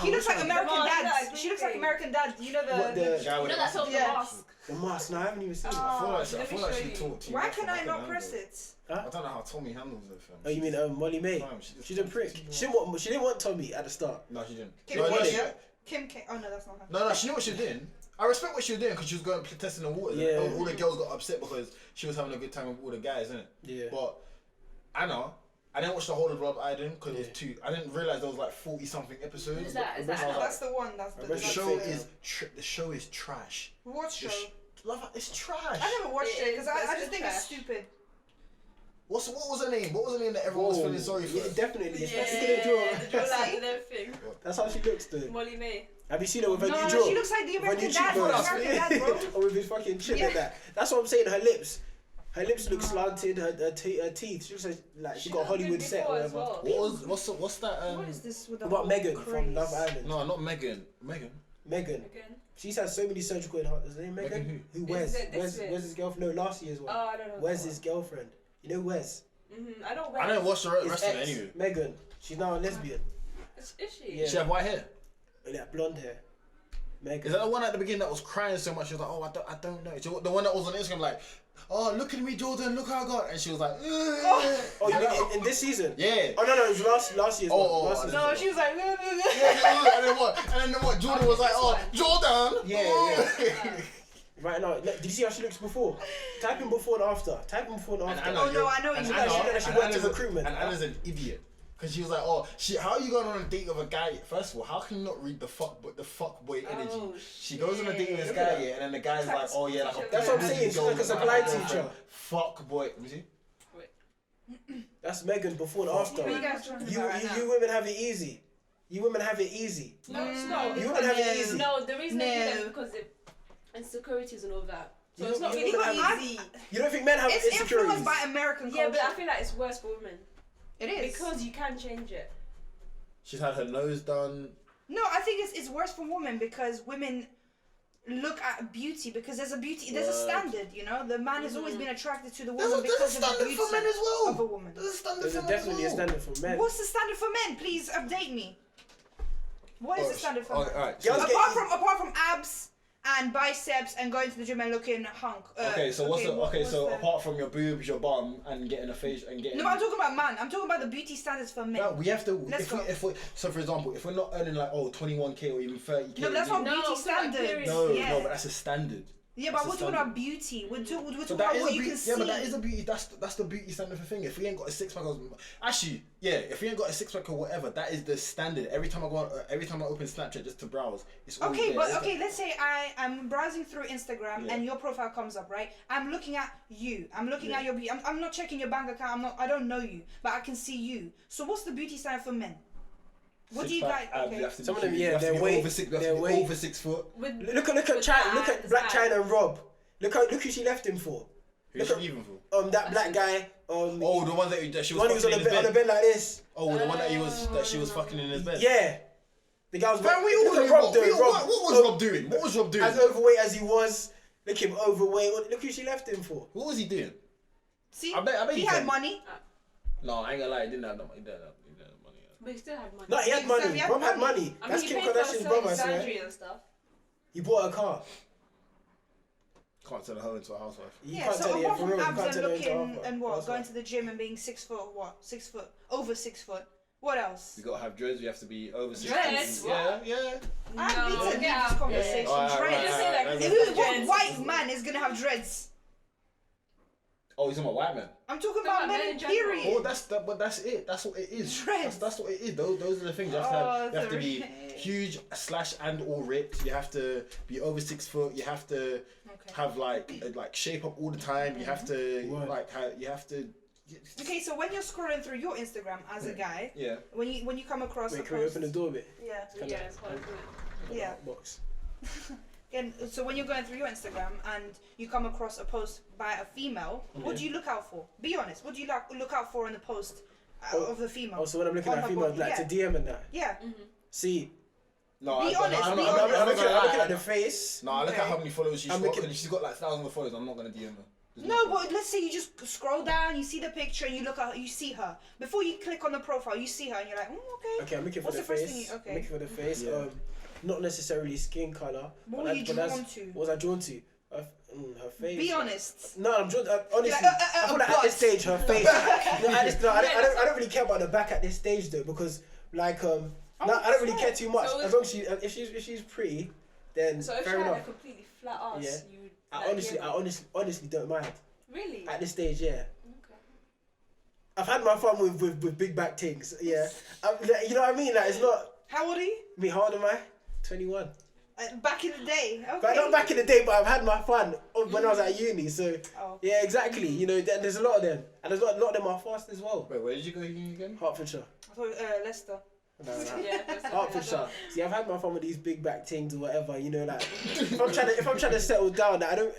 He looks like American Dad. She looks like American Dad. You know that's all the mask. The mask. No, I haven't even seen it. I feel like she talked to you. Why can I not press it? I don't know how Tommy handles it, fam. Oh, you mean Molly May? She's a prick. She didn't want Tommy at the start. No, she didn't. Kim K. Oh no, that's not her. No, she knew what she was doing. I respect what she was doing because she was going testing the waters. Yeah. All the girls got upset because she was having a good time with all the guys, innit? Yeah. But Anna, I didn't watch the whole of Love Island because it was too. I didn't realize there was like 40-something episodes. That's the one. The show is trash. What show? It's trash. I never watched it because I just think it's stupid. What was her name? What was her name that everyone was feeling sorry for? Yeah, definitely. Yeah, that's how she looks, though. Molly May. Have you seen her with her new jaw? No, she looks like the American Dad, bro. Or with his fucking chin like that. That's what I'm saying. Her lips. Her lips look slanted. Her teeth. She looks like she got a Hollywood set or whatever. Well. What's that? What is this with the What about Megan craze? from Love Island? No, not Megan. Megan. She's had so many surgical enhancements. Is her name Megan? Who? Wes? Wes his girlfriend? No, last year's one. Oh, I don't know. Wes his girlfriend. You know Wes? I know Wes. I don't watch the rest of it Ex, anyway. Megan. She's now a lesbian. Is she? Yeah. She have white hair. Yeah, blonde hair. Megan. Is that the one at the beginning that was crying so much? She was like, oh, I don't know. The one that was on Instagram like, oh, look at me, Jordan, look how I got. And she was like, oh, you mean in this season? Yeah. Oh, no, it was last year's one. Last season. No, she was like, yeah, and then what? Jordan was like, oh, Jordan. Yeah. Right now, did you see how she looks before? Type in before and after. oh no, I know you. She went to recruitment. And Anna's an idiot. Because she was like, oh, how are you going on a date with a guy? First of all, how can you not read the fuck boy energy? She goes on a date with this guy, and then the guy's like, oh yeah, like that's what I'm saying. She's like a supply teacher. Fuck boy. Let me see. That's Megan before and after. You women have it easy. No, it's not. You women have it easy. No, the reason they do that is because of insecurities and all that. So it's not really easy. You don't think men have insecurities? It's influenced by American culture. Yeah, but I feel like it's worse for women. It is. Because you can change it. She's had her nose done. No, I think it's worse for women because women look at beauty because there's a standard, you know? The man has always been attracted to the woman because of the beauty for men as well. of a woman. There's definitely a standard for men. What's the standard for men? Please update me. What is the standard for men? Alright. Apart from abs and biceps and going to the gym and looking hunk. So apart from your boobs, your bum, and getting a face and getting. No, but I'm talking about man. I'm talking about the beauty standards for men. No, we have to. Let's go. So for example, if we're not earning like 21k or even 30k. No, but that's not beauty standards. No, but that's a standard. Yeah, but we're talking about beauty. We're talking about what you can see. Yeah, but that is a beauty. That's the beauty standard for thing. If we ain't got a six pack, if we ain't got a six pack or whatever, that is the standard. Every time I open Snapchat just to browse, it's always there. Let's say I am browsing through Instagram and your profile comes up, right? I'm looking at you. I'm looking at your beauty. I'm not checking your bank account. I don't know you, but I can see you. So what's the beauty standard for men? What do you guys? Okay. Some of them, they're way over 6 foot. Look at China. Look at Black China and Rob. Look who she left him for. Who's she leaving for? That black guy. The one that she was. One who was on the bed like this. Oh, the one that she was fucking in his bed. Yeah. The guy was. What was Rob doing? What was Rob doing? As overweight as he was, look him overweight. Look who she left him for. What was he doing? See, I bet he had money. No, I ain't gonna lie. He didn't have no money. But he still had money. No, he had money. Rob had money. That's Kim Kardashian's brother, I swear. And stuff. He bought a car. Can't turn her into a housewife. So apart from abs and looking and what, going to the gym and being 6 foot, over 6 foot. What else? You gotta have dreads. You have to be over 6 Dreads? Yeah. I need to leave this conversation. Dreads. What white man is gonna have dreads? Oh, he's talking about white men. I'm talking about men in period. Oh, that's it. That's what it is. Dreads. That's what it is. Those are the things. You have to be huge / and or ripped. You have to be over 6 foot. You have to have like shape up all the time. You have to Okay, so when you're scrolling through your Instagram as a guy, when you come across can we open the door a bit? Yeah. Box. And so when you're going through your Instagram and you come across a post by a female, what do you look out for? Be honest. What do you look out for in the post of the female? Oh, so when I'm looking at females, to DM and that. Yeah. See. No, be honest. I'm looking at the face. No, I look at how many followers she's got. And she's got like thousands of followers. I'm not gonna DM her. No, but let's say you just scroll down, you see the picture, and you see her. Before you click on the profile, you see her, and you're like, okay. Okay, I'm looking for the face. I'm looking for the face. Not necessarily skin color. What were you drawn to? What was I drawn to? Her face. Be honest. No, I'm drawn. Honestly, I feel like at this stage, her face. I don't really care about the back at this stage though, because I don't really care too much. As long as if she's pretty, then so if fair she enough. had a completely flat ass, you would. I honestly don't mind. Really? At this stage, yeah. Okay. I've had my fun with big back things. Yeah. You know what I mean? Like, it's not. How old are you? Me, how old am I? 21. Back in the day. Okay. But not back in the day, but I've had my fun when I was at uni. So yeah, exactly. You know, there's a lot of them, and there's a lot of them are fast as well. Wait, where did you go again? Hertfordshire. I thought Leicester. No. Yeah, Hertfordshire. See, I've had my fun with these big back things or whatever. You know, like if I'm trying to settle down, I don't.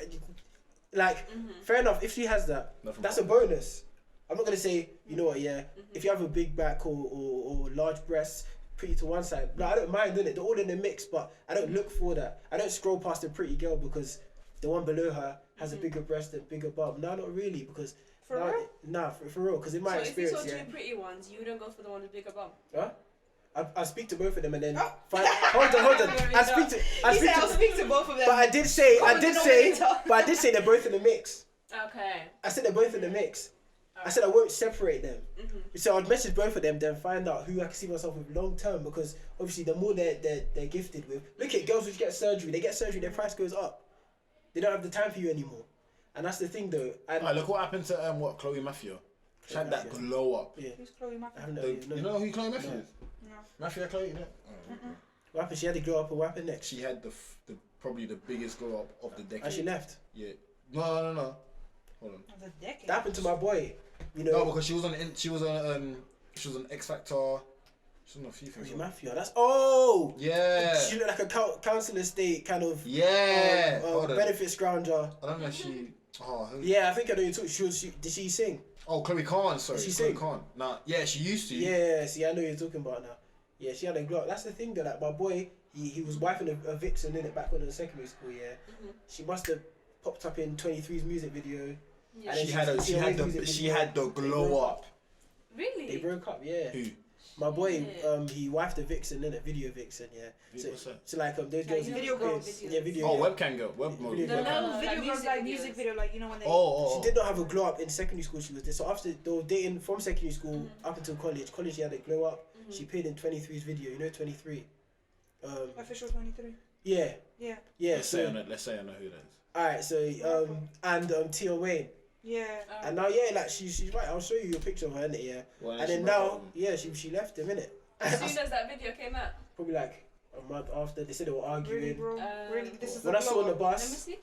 Like, fair enough. If she has that, that's a bonus. I'm not gonna say, you know what, if you have a big back or large breasts, pretty to one side. No, I don't mind doing it. They're all in the mix, but I don't look for that. I don't scroll past a pretty girl because the one below her has a bigger breast and bigger bum. No, not really, because for real? Nah, for real. Because in my experience, if you saw two pretty ones, you wouldn't go for the one with bigger bum. Huh? I speak to both of them and then find. Hold on. I'll speak to both of them. But I did say they're both in the mix. Okay. I said they're both in the mix. I said I won't separate them. So I'd message both of them, then find out who I can see myself with long term. Because obviously, the more they're gifted with. Look at girls which get surgery. They get surgery, their price goes up. They don't have the time for you anymore. And that's the thing, though. And look what happened to Chloe Matthew. She had that glow up. Yeah. Who's Chloe Matthew? You know who Chloe Matthew is? No. Mafia Chloe, you know? What happened? She had to glow up, or what happened next? She had the probably the biggest glow up of the decade. And she left. Yeah. No. Hold on. Of the decade. That happened to my boy. You know. No, because she was on X Factor. She was on a few things. Mafia. That's Yeah. She looked like a council estate kind of. Yeah. Benefit scrounger. I don't know if she. Yeah, I think I know you talk. Did she sing? Oh, Chloe Khan. Sorry, Did she Chloe sing? Khan. Nah, yeah, she used to. Yeah. See, I know you're talking about now. Yeah, she had a glow. That's the thing though. Like my boy, he was wifing a vixen in it back when he was in secondary school. Yeah. She must have popped up in 23's music video. Yeah. She had the glow up. Really? They broke up. Yeah. Who? My boy, he wifed a vixen in it, video vixen. Yeah. So like those girls. Video girls. Yeah, video. Oh, webcam girl. Web mode. No, video girls like music video, like you know when they. She did not have a glow up in secondary school. She was there. So after they were dating from secondary school up until college. College, she had a glow up. She appeared in 23's video. You know 23. Official 23. Yeah. Yeah. Yeah. Let's say I know who that is. Alright, so and Tia Wayne. Yeah. And now like she's right. I'll show you a picture of her innit, yeah. Well, and then now she left him innit. As soon as that video came out. Probably like a month after. They said they were arguing. Really, bro? Really? This is when I saw on the Let me bus. see.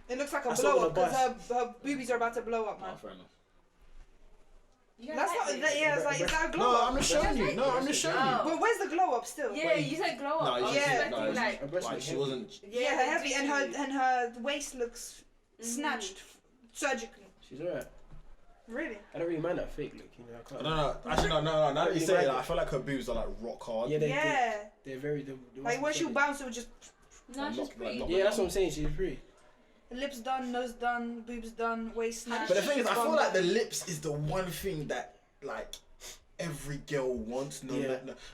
It looks like a blow up because her boobies are about to blow up, man. Oh, fair enough. That's not. It's like is that a glow No, up? I'm just showing you. No, I'm just showing you. But where's the glow up still? Yeah, you said glow up. No, Like she wasn't. Yeah, her heavy and her waist looks snatched surgically. She's alright. Really? I don't really mind that fake look, you know. I can't. No. Actually, no. Now that you say it, I feel like her boobs are like rock hard. Yeah, Yeah. they're very. Like when she bounce, it would just. No, she's pretty. Yeah, that's what I'm saying. She's pretty. Lips done, nose done, boobs done, waist snatched. But the thing is, I feel like the lips is the one thing that like every girl wants.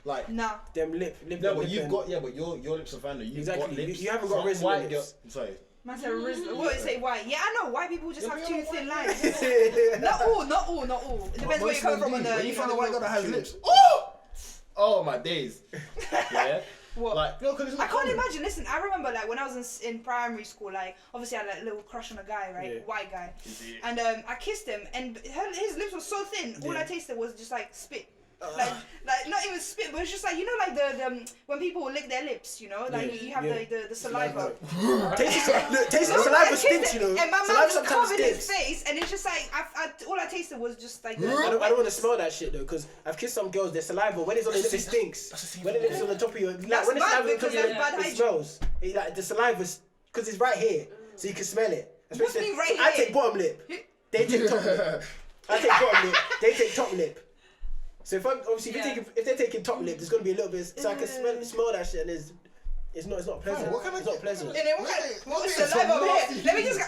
Like nah. Them lip. No, but you've got but your lips are fine. You've got lips. You haven't got red lips. Sorry. Man said what say white? Yeah, I know white people just have too thin lines. Not all. It depends where you come from. When you find a white girl that has lips, oh my days. Yeah. What? Like, no, I can't imagine. Listen, I remember like when I was in primary school, like obviously I had like, a little crush on a guy, right? Yeah. White guy. And I kissed him, and his lips were so thin. All I tasted was just like spit. Like not even spit, but it's just like like the when people lick their lips, you know, like you have the saliva. Taste the saliva stinks, you know. And my mouth just covered his face, and it's just like all I tasted was just like. I don't want to smell that shit though, because I've kissed some girls. Their saliva when it's on the lips, it stinks. When it's on the top of your, like when it's on the top of your lip, it smells. Like the saliva, because it's right here, so you can smell it. Especially right here. I take bottom lip. They take top lip. I take bottom lip. They take top lip. So if they're taking top lip, there's gonna be a little bit, so I can smell that shit, and it's not pleasant. It's not pleasant. What's saliva over here? Let me just go.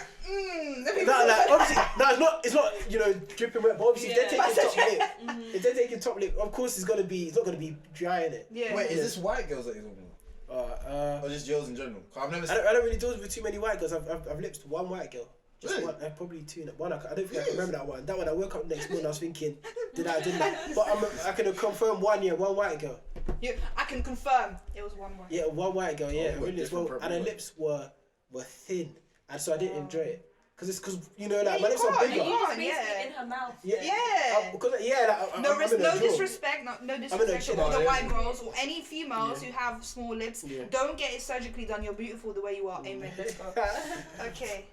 It's not dripping wet. But obviously, if they're taking top lip, of course it's not gonna be dry in it. Yeah. Wait, is this white girls that you're talking about? Or just girls in general? I've never. I don't really deal with too many white girls. I've lipped one white girl. Just really? One, probably two. One, I don't think I can remember that one. That one, I woke up next morning, I was thinking, didn't I? But I can confirm one white girl. Yeah, I can confirm it was one white. Yeah, one white girl. Yeah, really as well. And her lips were thin, and so I didn't enjoy it. Because like my lips are bigger. You just basically in her mouth. No disrespect to the white girls or any females who have small lips. Yeah. Don't get it surgically done. You're beautiful the way you are. Amen. Okay.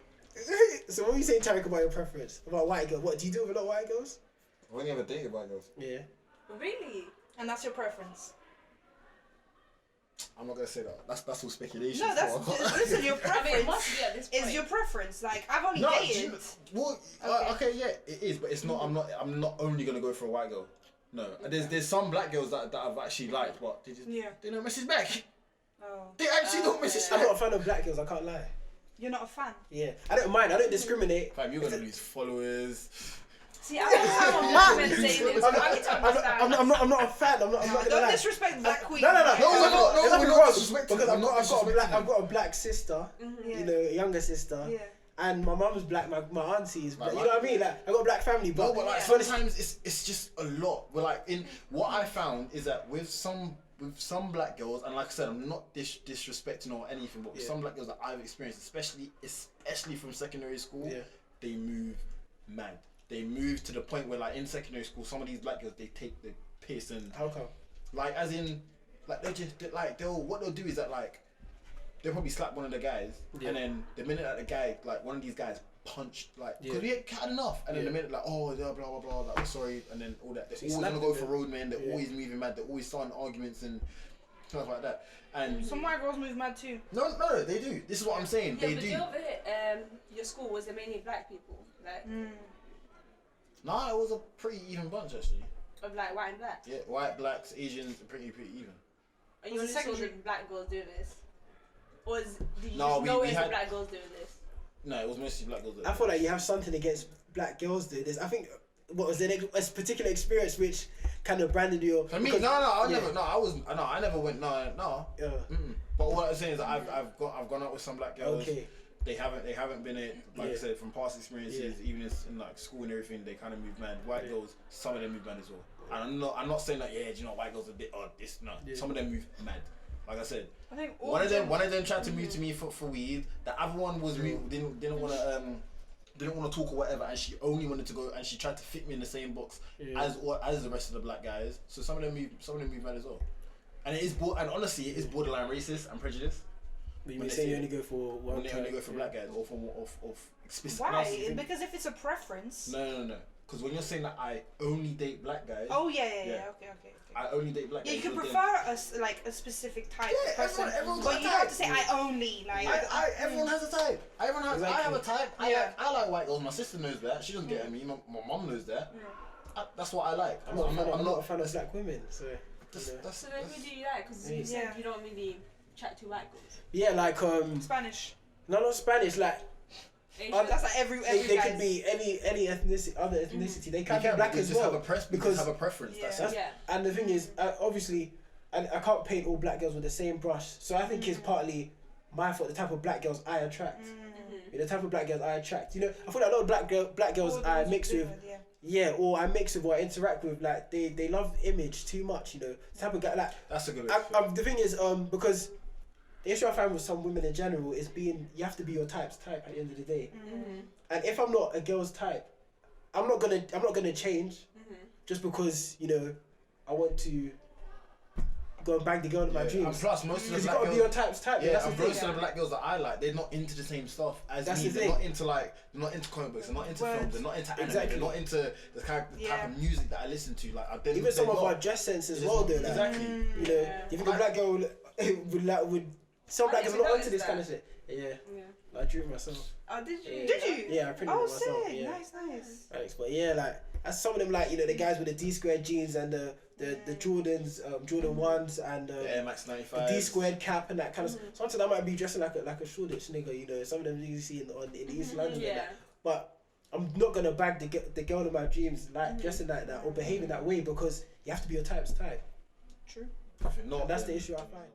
So what are you saying, Tarik, about your preference about white girls? What do you do with a lot of white girls? I've only ever dated white girls. Yeah. Really? And that's your preference? I'm not gonna say that. That's all speculation. No, that's listen. Your preference. I mean, it must be at this point. Is your preference like I've only dated? Okay, yeah, it is, but it's not. I'm not only gonna go for a white girl. No, there's some black girls that I've actually liked, but they don't message back. Oh. They actually don't message back. I'm not a fan of black girls. I can't lie. You're not a fan. Yeah, I don't mind. I don't discriminate. Fam, you're gonna lose followers. See, I'm not saying this. I'm not a fan. I'm not gonna Don't lie. disrespect Black Queen. No. We're not disrespecting. Because I'm not disrespecting. I've got a black sister. You know, a younger sister. Yeah. And my mum's black, my auntie is black. You know what I mean? Like, I got a black family, but like sometimes it's just a lot. But like in what I found is that with some black girls, and like I said, I'm not disrespecting or anything, but with some black girls that I've experienced, especially from secondary school, they move mad. They move to the point where like in secondary school, some of these black girls, they take the piss and how come? Like as in, like what they'll do is that like they'll probably slap one of the guys, and then the minute that the guy, like one of these guys punched, like because we had enough, and then the minute like blah blah blah, like we're sorry, and then all that, they're always gonna go for roadmen. They're always moving mad. They're always starting arguments and stuff like that. And some white girls move mad too. No, they do. This is what I'm saying. Yeah, they but do. over here, your school was it mainly black people, like. Nah, it was a pretty even bunch actually. Of like white and black. Yeah, white, blacks, Asians, pretty even. And you only saw the black girls doing this, or did you no, just know it's the black girls doing this? No, it was mostly black girls. I feel like you have something against black girls doing this. I think what was there a particular experience which kind of branded you? For me, I never went. No. Yeah. But what I'm saying is that I've gone out with some black girls. Okay. They haven't been it, like I said, from past experiences, even in like school and everything, they kind of move mad. White girls, some of them move mad as well. And I'm not saying like, do you know, white girls are a bit odd, some of them move mad. Like I said, I think one of them tried to move to me for weed. The other one was didn't want to talk or whatever, and she only wanted to go, and she tried to fit me in the same box as the rest of the black guys. So some of them move mad as well. And honestly, it is borderline racist and prejudice. When you say you only go for one when they only go for black guys or for explicit. Why? Because if it's a preference. No. Because when you're saying that I only date black guys. Oh yeah. Okay. I only date black guys. Yeah, you can prefer a specific type of person. Everyone's but you have to say I only like. Everyone has a type. I have a type. I like white girls. My sister knows that. She doesn't get at me. My mom knows that. That's what I like. I'm not a fan of black women. So. So then who do you like? Because you said you don't really chat to white girls. Yeah, like Spanish. No, not Spanish. Like that's like every they could be any ethnicity, other ethnicity. They can be black as well. Because have a preference. And the thing is, obviously, and I can't paint all black girls with the same brush. So I think it's partly my fault. The type of black girls I attract. The type of black girls I attract. You know, I feel like a lot of black girls I mix with. Yeah, or I mix with or I interact with, like they love image too much. You know, the type of guy like. That's a good. The thing is, because. The issue I find with some women in general is you have to be your type's type at the end of the day. And if I'm not a girl's type, I'm not gonna change just because, you know, I want to go and bang the girl in my dreams. And plus, most of the black girls, you gotta be your type's type. Yeah, and most of the black girls that I like, they're not into the same stuff as me. They're not into comic books. They're not into films. They're not into anime. They're not into the type of music that I listen to. Like even some of our dress sense as well. Though, like, exactly. You know, you think a black girl would some black girls are not into this kind of shit. Yeah. I drew it myself. Oh, did you? Did you? Yeah, I printed it myself. Sick. Yeah. Nice. Thanks, but yeah, like as some of them, like, you know, the guys with the D-squared jeans and the Jordans, Jordan 1s and the Air Max 95, the D-squared cap and that kind of stuff. Sometimes I might be dressing like a Shoreditch nigga, you know. Some of them you see in the East London. Yeah. But I'm not gonna bag the girl in my dreams like dressing like that or behaving that way because you have to be your type's type. True. And that's the issue I find.